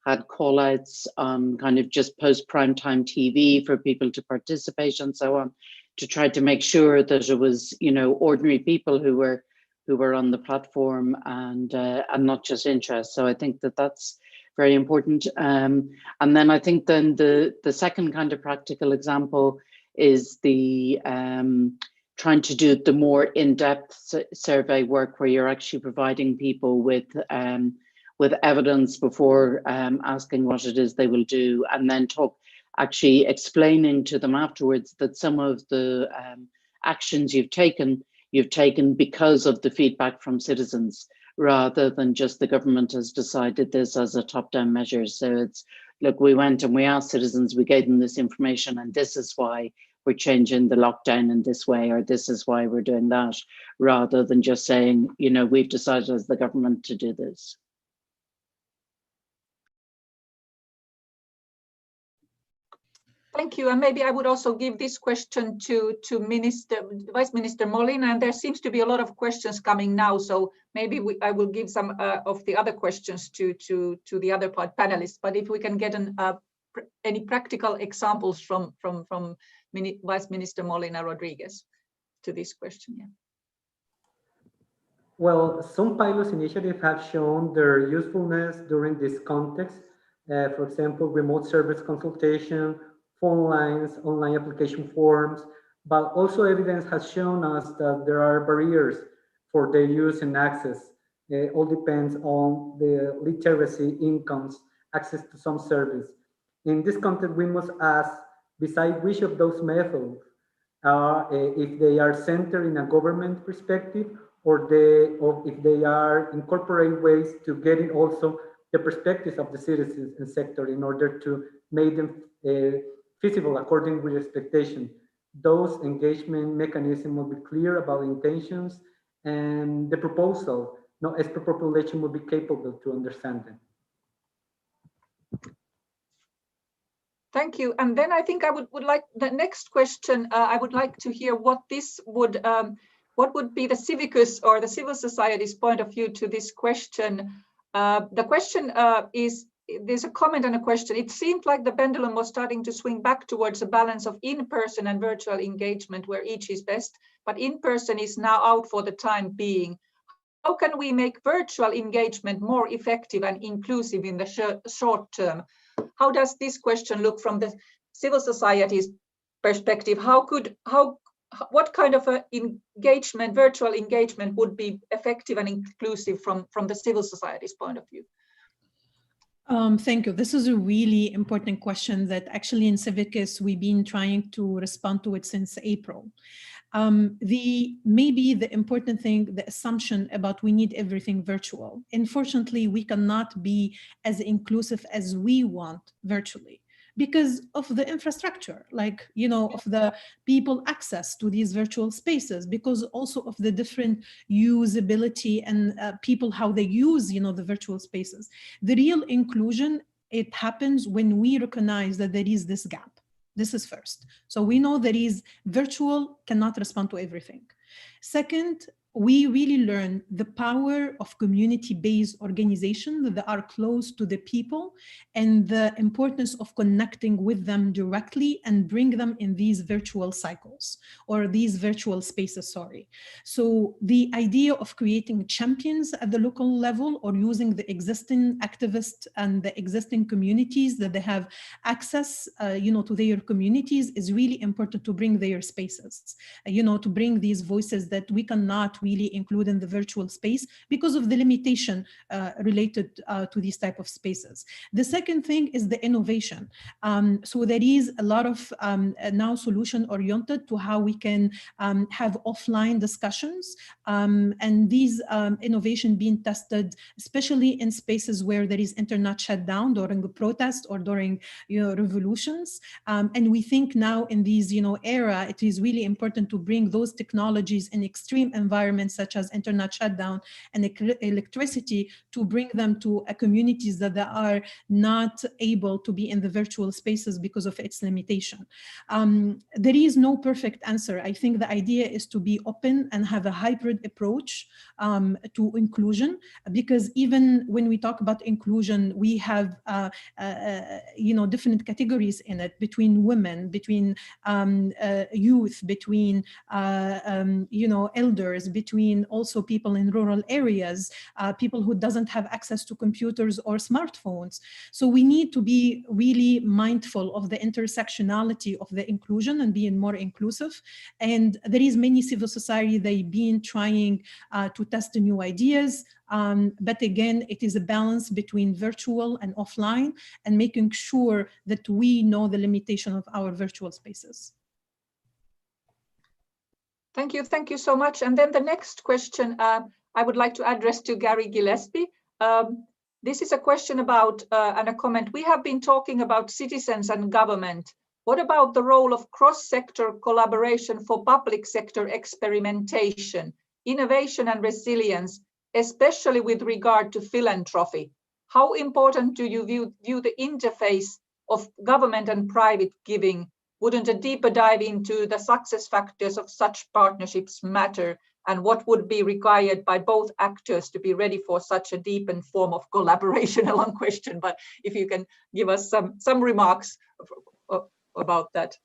had call outs on kind of just post primetime TV for people to participate and so on, to try to make sure that it was, ordinary people who were on the platform and not just interest. So I think that's very important. And then I think then the second kind of practical example is the trying to do the more in-depth survey work where you're actually providing people with evidence before asking what it is they will do, and then actually explaining to them afterwards that some of the actions you've taken because of the feedback from citizens, rather than just the government has decided this as a top-down measure. So it's, look, we went and we asked citizens, we gave them this information, and this is why we're changing the lockdown in this way, or this is why we're doing that, rather than just saying, we've decided as the government to do this. Thank you. And maybe I would also give this question to Vice Minister Molina, and there seems to be a lot of questions coming now. So maybe I will give some of the other questions to the other panelists. But if we can get any practical examples from Vice Minister Molina Rodriguez to this question. Yeah. Well, some pilot initiatives have shown their usefulness during this context. For example, remote service consultation, phone lines, online application forms, but also evidence has shown us that there are barriers for their use and access. It all depends on the literacy, incomes, access to some service. In this context, we must ask, besides which of those methods, if they are centered in a government perspective, or if they are incorporate ways to getting also the perspectives of the citizens and sector in order to make them feasible according with expectation. Those engagement mechanisms will be clear about intentions, and the proposal, as per population, will be capable to understand them. Thank you. And then I think I would like the next question. I would like to hear what would be the civicus or the civil society's point of view to this question. The question is, there's a comment and a question. It seemed like the pendulum was starting to swing back towards a balance of in-person and virtual engagement where each is best, but in-person is now out for the time being. How can we make virtual engagement more effective and inclusive in the short term? How does this question look from the civil society's perspective? What kind of virtual engagement would be effective and inclusive from the civil society's point of view? Thank you. This is a really important question that actually in Civicus, we've been trying to respond to it since April. Maybe the important thing, the assumption about we need everything virtual. Unfortunately, we cannot be as inclusive as we want virtually because of the infrastructure, like, you know, of the people access to these virtual spaces, because also of the different usability and people, how they use, you know, the virtual spaces. The real inclusion, it happens when we recognize that there is this gap. This is first. So we know that is virtual cannot respond to everything. Second, we really learn the power of community-based organizations that are close to the people and the importance of connecting with them directly and bring them in these virtual cycles or these virtual spaces, sorry. So the idea of creating champions at the local level or using the existing activists and the existing communities that they have access, you know, to their communities is really important to bring their spaces, you know, to bring these voices that we cannot really include in the virtual space because of the limitation related to these type of spaces. The second thing is the innovation. So there is a lot of now solution oriented to how we can have offline discussions and these innovation being tested, especially in spaces where there is internet shutdown during a protest or during, you know, revolutions. And we think now in these, you know, era, it is really important to bring those technologies in extreme environments such as internet shutdown and electricity, to bring them to communities that they are not able to be in the virtual spaces because of its limitation. There is no perfect answer. I think the idea is to be open and have a hybrid approach to inclusion, because even when we talk about inclusion, we have you know, different categories in it, between women, between youth, between you know, elders, between also people in rural areas, people who doesn't have access to computers or smartphones. So we need to be really mindful of the intersectionality of the inclusion and being more inclusive. And there is many civil society, they've been trying to test new ideas. But again, it is a balance between virtual and offline and making sure that we know the limitation of our virtual spaces. Thank you so much. And then the next question I would like to address to Gary Gillespie. This is a question about and a comment. We have been talking about citizens and government. What about the role of cross-sector collaboration for public sector experimentation, innovation and resilience, especially with regard to philanthropy? How important do you view the interface of government and private giving? Wouldn't a deeper dive into the success factors of such partnerships matter? And what would be required by both actors to be ready for such a deepened form of collaboration? A long question, but if you can give us some remarks about that.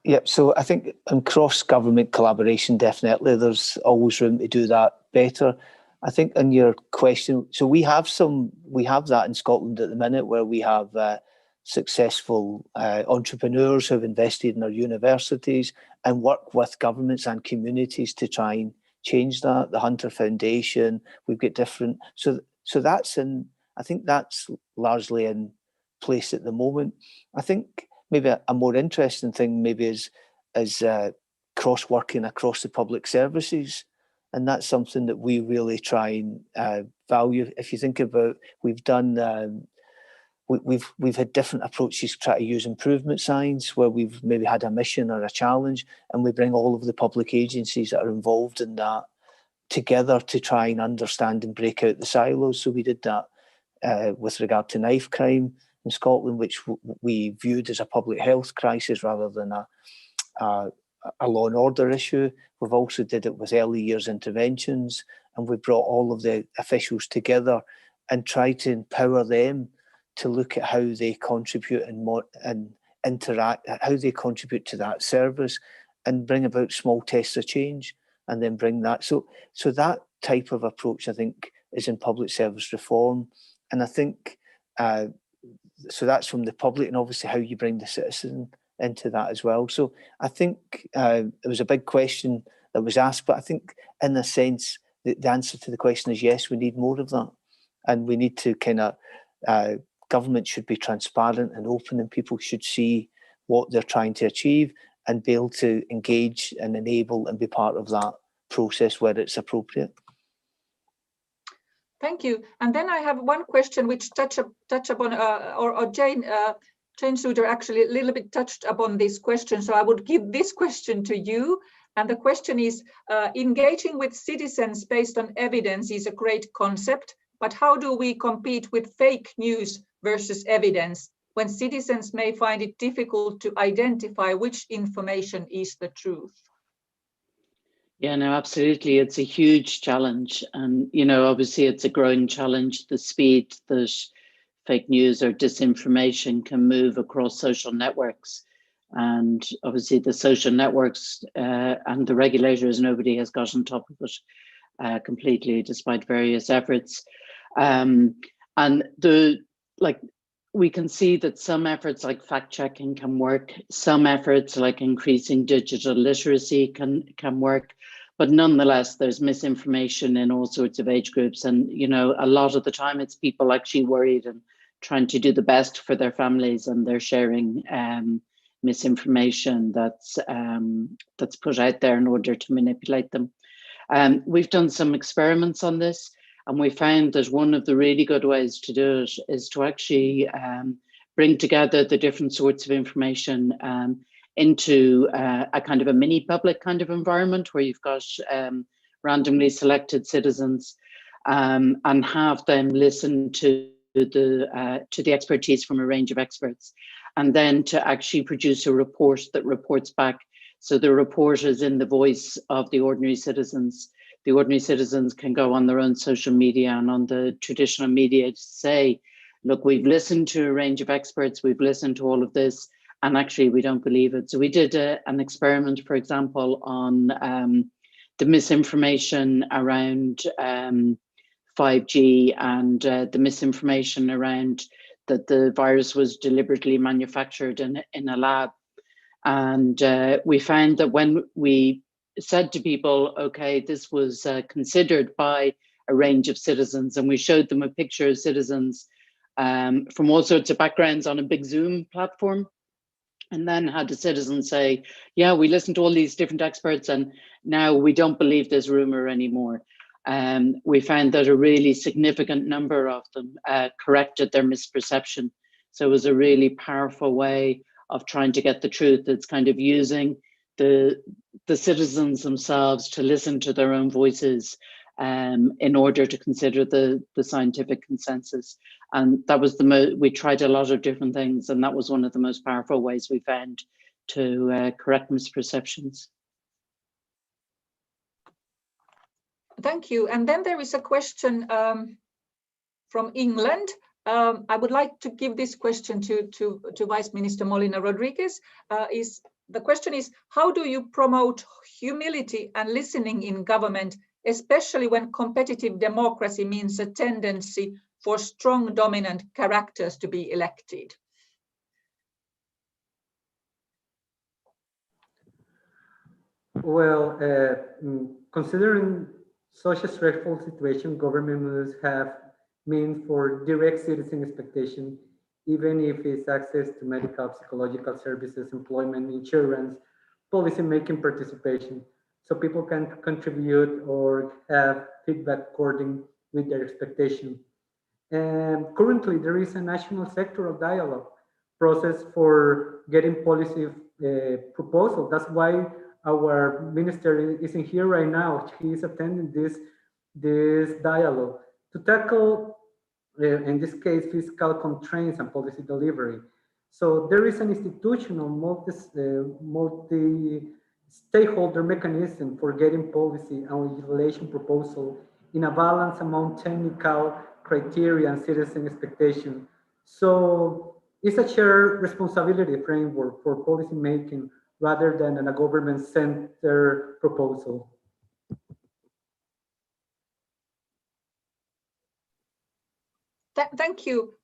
Yep, so I think in cross-government collaboration, definitely there's always room to do that better. I think in your question, so we have that in Scotland at the minute, where we have successful entrepreneurs who have invested in our universities and work with governments and communities to try and change that. The Hunter Foundation, we've got different, so that's in, I think that's largely in place at the moment. I think maybe a more interesting thing maybe is cross-working across the public services. And that's something that we really try and value. If you think about, we've done, we've had different approaches to try to use improvement science, where we've maybe had a mission or a challenge, and we bring all of the public agencies that are involved in that together to try and understand and break out the silos. So we did that with regard to knife crime in Scotland, which we viewed as a public health crisis rather than a law and order issue. We've also did it with early years interventions, and we brought all of the officials together and tried to empower them to look at how they contribute and interact, how they contribute to that service, and bring about small tests of change, and then bring that. So that type of approach, I think, is in public service reform, and I think so that's from the public, and obviously how you bring the citizen into that as well. So I think it was a big question that was asked, but I think in a sense the answer to the question is yes, we need more of that, and we need to kind of Government should be transparent and open, and people should see what they're trying to achieve and be able to engage and enable and be part of that process where it's appropriate. Thank you. And then I have one question which touch upon, or Jane Suter actually a little bit touched upon this question. So I would give this question to you. And the question is, engaging with citizens based on evidence is a great concept, but how do we compete with fake news versus evidence when citizens may find it difficult to identify which information is the truth? Yeah, no, absolutely. It's a huge challenge. And, you know, obviously it's a growing challenge, the speed that fake news or disinformation can move across social networks. And obviously the social networks and the regulators, nobody has got on top of it completely, despite various efforts. And we can see that some efforts like fact-checking can work, some efforts like increasing digital literacy can work, but nonetheless, there's misinformation in all sorts of age groups. And, you know, a lot of the time it's people actually worried and trying to do the best for their families, and they're sharing misinformation that's put out there in order to manipulate them. We've done some experiments on this, and we found that one of the really good ways to do it is to actually bring together the different sorts of information into a kind of a mini public kind of environment where you've got randomly selected citizens and have them listen to the expertise from a range of experts, and then to actually produce a report that reports back. So the report is in the voice of the ordinary citizens. The ordinary citizens can go on their own social media and on the traditional media to say, look, we've listened to a range of experts, we've listened to all of this, and actually we don't believe it. So we did an experiment, for example, on the misinformation around 5G and the misinformation around that the virus was deliberately manufactured in a lab. And we found that when we said to people, okay, this was considered by a range of citizens, and we showed them a picture of citizens from all sorts of backgrounds on a big Zoom platform, and then had the citizens say, yeah, we listened to all these different experts and now we don't believe this rumor anymore. We found that a really significant number of them corrected their misperception. So it was a really powerful way of trying to get the truth. It's kind of using the citizens themselves to listen to their own voices in order to consider the scientific consensus. And that was we tried a lot of different things, and that was one of the most powerful ways we found to correct misperceptions. Thank you. And then there is a question from England. I would like to give this question to Vice Minister Molina Rodriguez. The question is, how do you promote humility and listening in government, especially when competitive democracy means a tendency for strong dominant characters to be elected? Well, considering such a stressful situation, government must have means for direct citizen expectation, even if it's access to medical, psychological services, employment, insurance, policy-making participation, so people can contribute or have feedback according with their expectation. And currently, there is a national sectoral dialogue process for getting policy proposal. That's why our minister isn't here right now. He is attending this dialogue to tackle, in this case, fiscal constraints and policy delivery. So there is an institutional multi-stakeholder mechanism for getting policy and legislation proposal in a balance among technical criteria and citizen expectation. So it's a shared responsibility framework for policy making rather than a government-centered proposal. Thank you.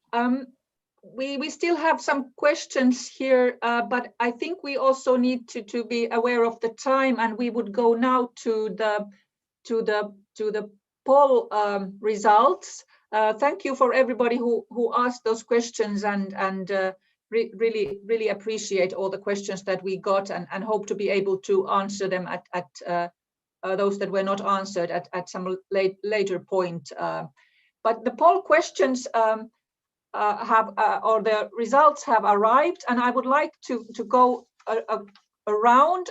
We still have some questions here, but I think we also need to be aware of the time, and we would go now to the poll results. thank you for everybody who asked those questions, and really appreciate all the questions that we got, and hope to be able to answer them at those that were not answered at some later point. But the poll questions or the results have arrived, and I would like to go around.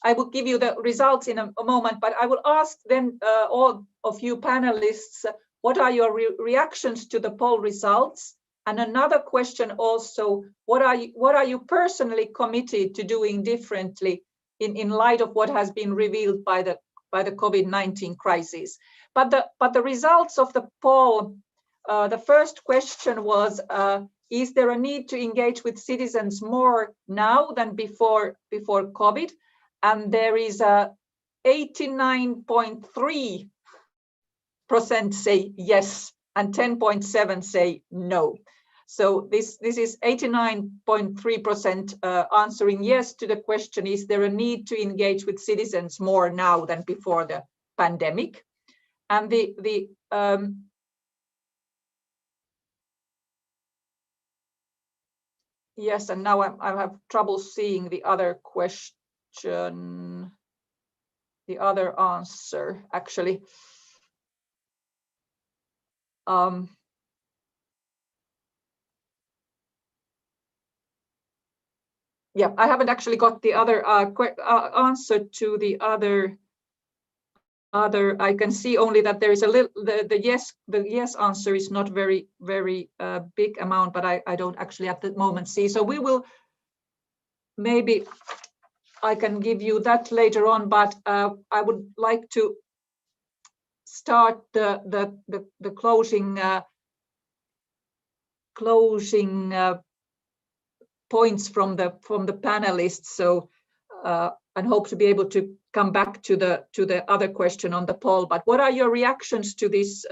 I will give you the results in a moment, but I will ask then all of you panelists, what are your reactions to the poll results? And another question also, what are you personally committed to doing differently in light of what has been revealed by the COVID-19 crisis? But the results of the poll, the first question was, is there a need to engage with citizens more now than before COVID? And there is a 89.3% say yes, and 10.7% say no. So this is 89.3% answering yes to the question, is there a need to engage with citizens more now than before the pandemic? And yes, and now I have trouble seeing the other question, the other answer actually. Yeah, I haven't actually got the other answer to the other. I can see only that there is a little, the yes answer is not very big amount, but I don't actually at the moment see. So we will, maybe I can give you that later on, but I would like to start the closing points from the panelists. So and hope to be able to come back to the other question on the poll. But what are your reactions to this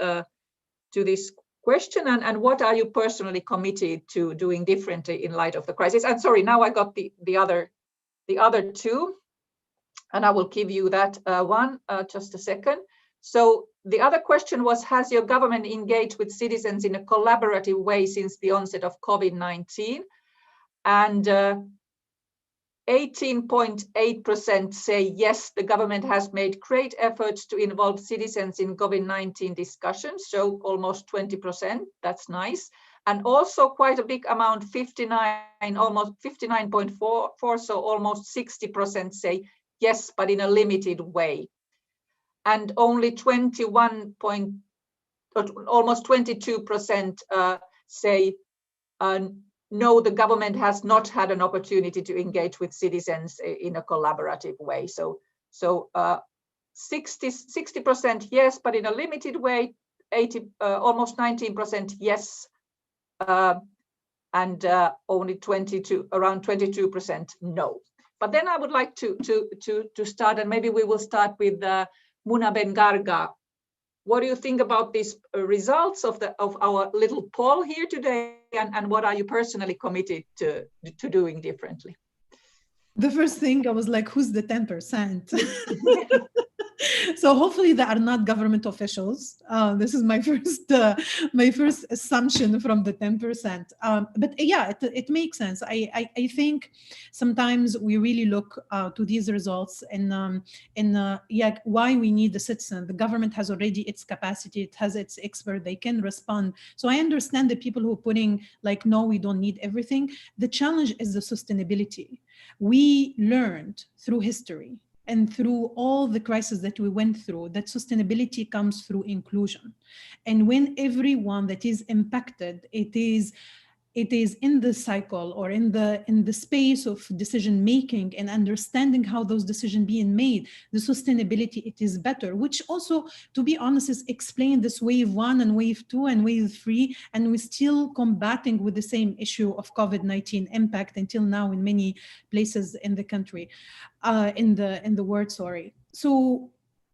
question, and what are you personally committed to doing differently in light of the crisis? And sorry, now I got the other two, and I will give you that one just a second. So the other question was, has your government engaged with citizens in a collaborative way since the onset of COVID-19? And 18.8% say yes, the government has made great efforts to involve citizens in COVID-19 discussions, so almost 20%, that's nice. And also quite a big amount, 59, almost 59.4, so almost 60% say yes, but in a limited way. And only almost 22% say no, the government has not had an opportunity to engage with citizens in a collaborative way. So 60% yes, but in a limited way. Almost 19% yes, and only around 22% no. But then I would like to start, and maybe we will start with Muna Ben-Garga. What do you think about these results of our little poll here today, and what are you personally committed to doing differently? The first thing I was like, who's the 10%? So hopefully they are not government officials. This is my first assumption from the 10%. But yeah, it makes sense. I think sometimes we really look to these results and why we need the citizen. The government has already its capacity, it has its expert, they can respond. So I understand the people who are putting like, no, we don't need everything. The challenge is the sustainability. We learned through history and through all the crises that we went through, that sustainability comes through inclusion. And when everyone that is impacted, it is in the cycle or in the space of decision making and understanding how those decisions being made, the sustainability, it is better, which also, to be honest, is explained this wave 1 and wave 2 and wave 3, and we're still combating with the same issue of COVID-19 impact until now in many places in the country, in the world, sorry. So,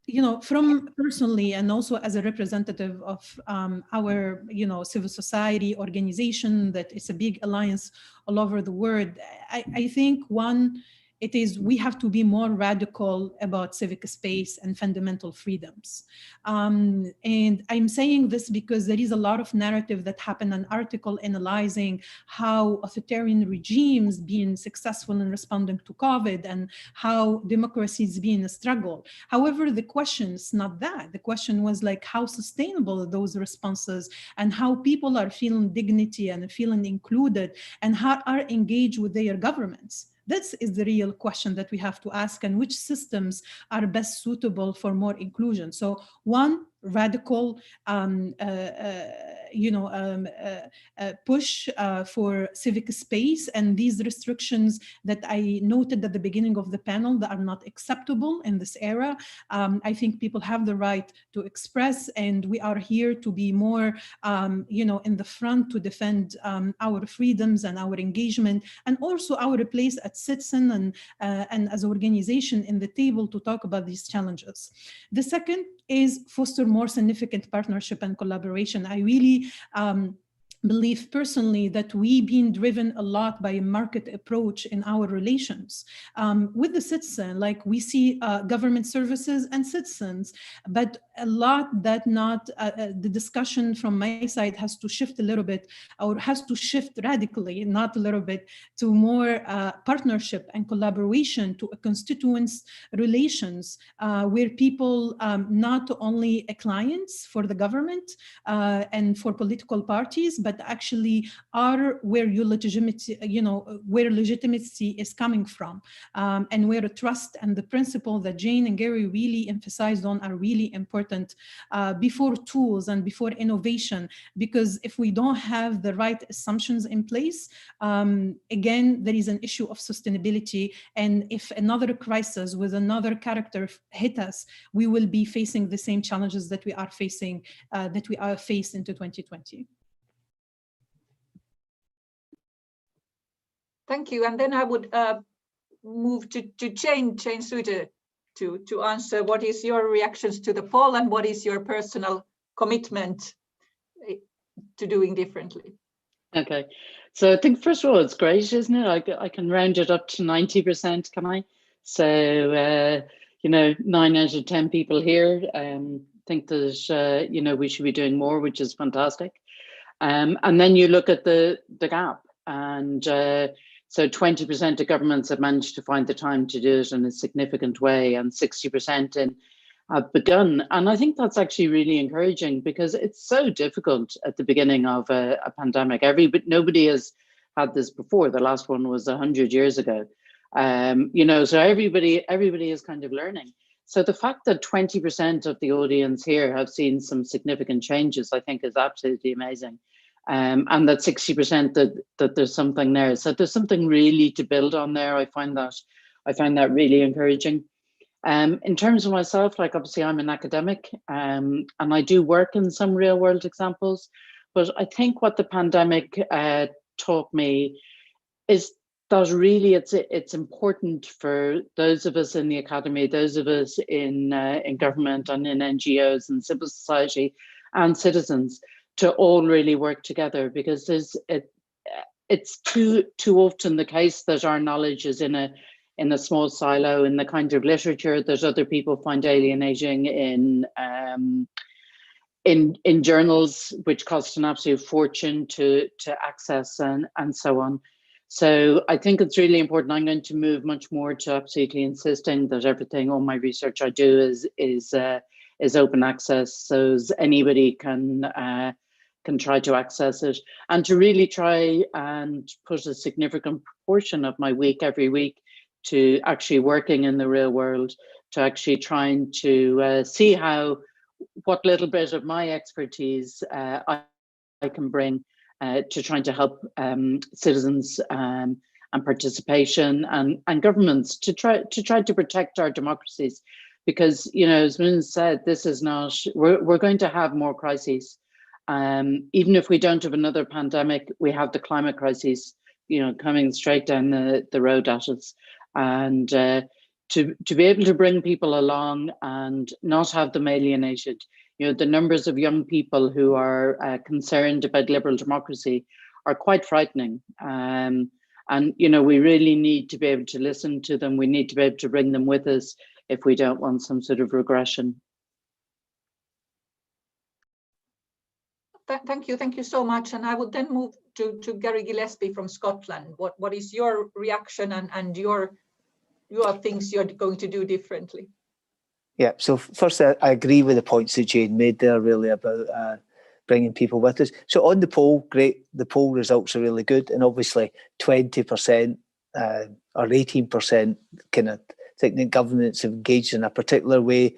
you know, from personally and also as a representative of our, you know, civil society organization that is a big alliance all over the world, I think one It is, we have to be more radical about civic space and fundamental freedoms. And I'm saying this because there is a lot of narrative that happened, an article analyzing how authoritarian regimes being successful in responding to COVID and how democracies being a struggle. However, the question is not that. The question was like, how sustainable are those responses, and how people are feeling dignity and feeling included, and how are engaged with their governments. This is the real question that we have to ask, and which systems are best suitable for more inclusion. So one, radical push for civic space, and these restrictions that I noted at the beginning of the panel that are not acceptable in this era. I think people have the right to express, and we are here to be more in the front to defend our freedoms and our engagement, and also our place as citizen and as an organization in the table to talk about these challenges. The second is foster more significant partnership and collaboration. I really believe personally that we've been driven a lot by a market approach in our relations with the citizen. Like we see government services and citizens, but a lot that not the discussion from my side has to shift a little bit, or has to shift radically, not a little bit, to more partnership and collaboration, to a constituents relations where people not only clients for the government and for political parties, but actually are where your legitimacy, where legitimacy is coming from, and where trust and the principle that Jane and Gary really emphasized on are really important before tools and before innovation. Because if we don't have the right assumptions in place, again, there is an issue of sustainability. And if another crisis with another character hit us, we will be facing the same challenges that we are facing, faced into 2020. Thank you. And then I would move to Jane Suter to answer what is your reactions to the poll and what is your personal commitment to doing differently. Okay, so I think first of all, it's great, isn't it? I can round it up to 90%, can I? So, 9 out of 10 people here think that, we should be doing more, which is fantastic. And then you look at the gap, and so 20% of governments have managed to find the time to do it in a significant way, and 60% have begun. And I think that's actually really encouraging, because it's so difficult at the beginning of a pandemic. Nobody has had this before. The last one was 100 years ago. So everybody is kind of learning. So the fact that 20% of the audience here have seen some significant changes, I think, is absolutely amazing. And that 60% that there's something there. So there's something really to build on there. I find that really encouraging. In terms of myself, like obviously I'm an academic, and I do work in some real world examples, but I think what the pandemic taught me is that really it's important for those of us in the academy, those of us in government and in NGOs and civil society and citizens to all really work together, because it's too often the case that our knowledge is in a small silo, in the kind of literature that other people find alienating, in journals which cost an absolute fortune to access and so on. So I think it's really important. I'm going to move much more to absolutely insisting that everything, all my research I do is open access, so anybody can try to access it, and to really try and put a significant proportion of my week every week to actually working in the real world, to actually trying to see what little bit of my expertise I can bring to trying to help citizens and participation and governments to try to protect our democracies. Because, as Moon said, this is not, we're going to have more crises. Even if we don't have another pandemic, we have the climate crisis, coming straight down the road at us. And to be able to bring people along and not have them alienated, the numbers of young people who are concerned about liberal democracy are quite frightening. And And, you know, we really need to be able to listen to them. We need to be able to bring them with us if we don't want some sort of regression. Thank you so much. And I would then move to Gary Gillespie from Scotland. What is your reaction and your things you're going to do differently? Yeah, so first I agree with the points that Jane made there really about bringing people with us. So on the poll, great, the poll results are really good, and obviously 20% or 18% kind of think that governments have engaged in a particular way,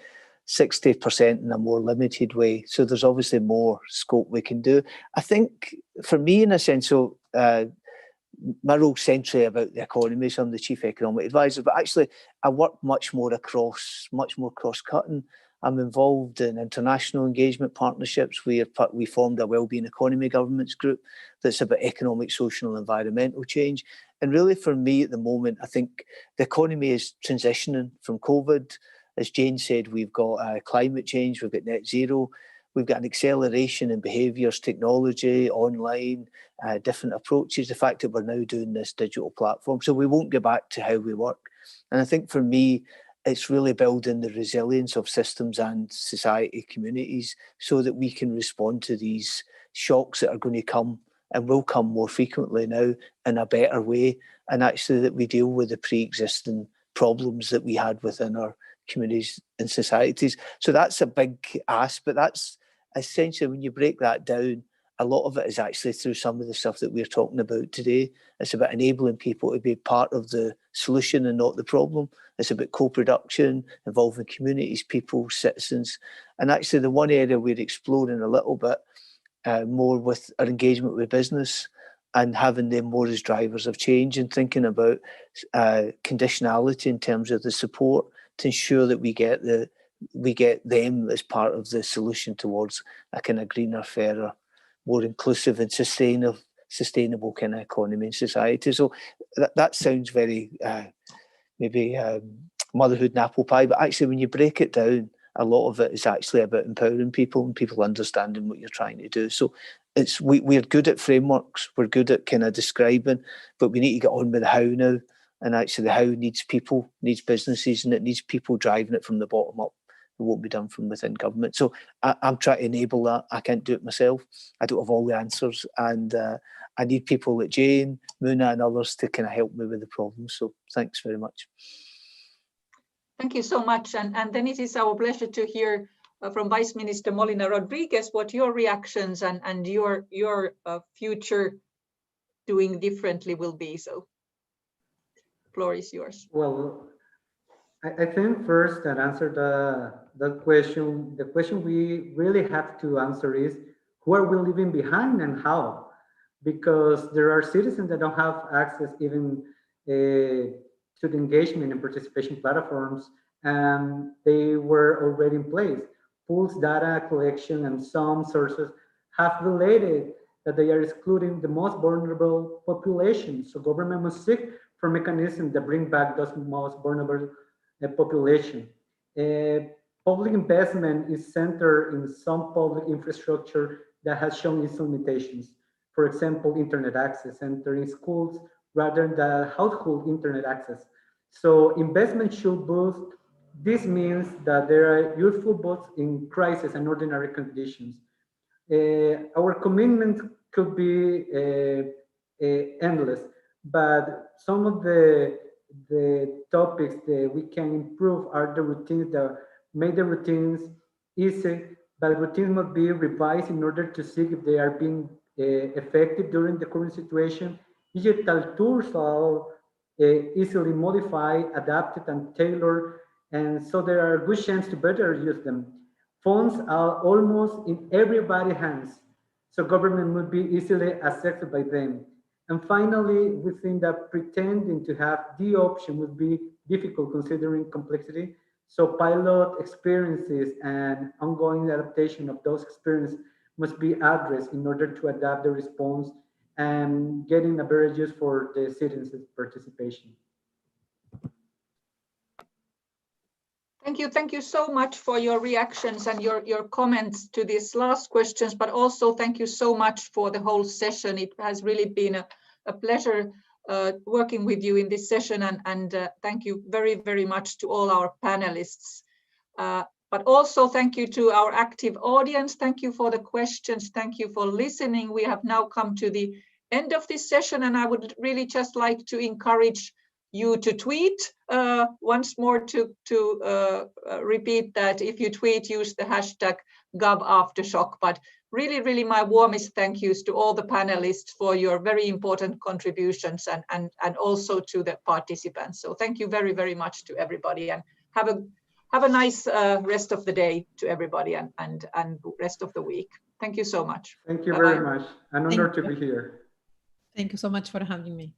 60% in a more limited way. So there's obviously more scope we can do. I think for me, in a sense, so my role's centrally about the economy, so I'm the chief economic advisor, but actually I work much more cross-cutting. I'm involved in international engagement partnerships. We formed a wellbeing economy governments group that's about economic, social and environmental change. And really for me at the moment, I think the economy is transitioning from COVID. As Jane said, we've got climate change, we've got net zero, we've got an acceleration in behaviours, technology, online, different approaches, the fact that we're now doing this digital platform. So we won't go back to how we work. And I think for me, it's really building the resilience of systems and society communities so that we can respond to these shocks that are going to come and will come more frequently now in a better way, and actually that we deal with the pre-existing problems that we had within our communities and societies. So that's a big ask, but that's essentially, when you break that down, a lot of it is actually through some of the stuff that we're talking about today. It's about enabling people to be part of the solution and not the problem. It's about co-production, involving communities, people, citizens. And actually the one area we're exploring a little bit more with our engagement with business and having them more as drivers of change, and thinking about conditionality in terms of the support to ensure that we get them as part of the solution towards a kind of greener, fairer, more inclusive and sustainable kind of economy and society. So that sounds very maybe motherhood and apple pie, but actually when you break it down, a lot of it is actually about empowering people and people understanding what you're trying to do. So we're good at frameworks, we're good at kind of describing, but we need to get on with the how now. And actually the how needs people, needs businesses, and it needs people driving it from the bottom up. It won't be done from within government. So I'm trying to enable that. I can't do it myself. I don't have all the answers. And I need people like Jane, Muna and others to kind of help me with the problem. So thanks very much. Thank you so much. And then it is our pleasure to hear from Vice Minister Molina Rodriguez what your reactions and your future doing differently will be. So the floor is yours. Well, I think first that answer the question we really have to answer is, who are we leaving behind and how? Because there are citizens that don't have access even to the engagement and participation platforms, and they were already in place. Pools, data collection, and some sources have related that they are excluding the most vulnerable populations. So government must seek for mechanisms that bring back those most vulnerable population. Public investment is centered in some public infrastructure that has shown its limitations. For example, internet access, entering schools rather than household internet access. So investment should boost. This means that there are useful both in crisis and ordinary conditions. Our commitment could be endless, but some of the topics that we can improve are the routines that make the routines easy, but routines must be revised in order to see if they are being effective during the current situation. Digital tools are easily modified, adapted, and tailored, and so there are good chances to better use them. Phones are almost in everybody's hands, so government would be easily accessed by them. And finally, we think that pretending to have the option would be difficult considering complexity. So pilot experiences and ongoing adaptation of those experiences must be addressed in order to adapt the response and getting a better use for the citizens' participation. Thank you so much for your reactions and your comments to these last questions, but also thank you so much for the whole session. It has really been a pleasure working with you in this session, and thank you very, very much to all our panelists. But also thank you to our active audience. Thank you for the questions. Thank you for listening. We have now come to the end of this session, and I would really just like to encourage you to tweet once more, to repeat that if you tweet, use the hashtag #GovAftershock. But really, really my warmest thank yous to all the panelists for your very important contributions, and also to the participants. So thank you very, very much to everybody, and have a nice rest of the day to everybody, and rest of the week. Thank you so much. Thank you Bye-bye. very much. An honor to be here. Thank you so much for having me.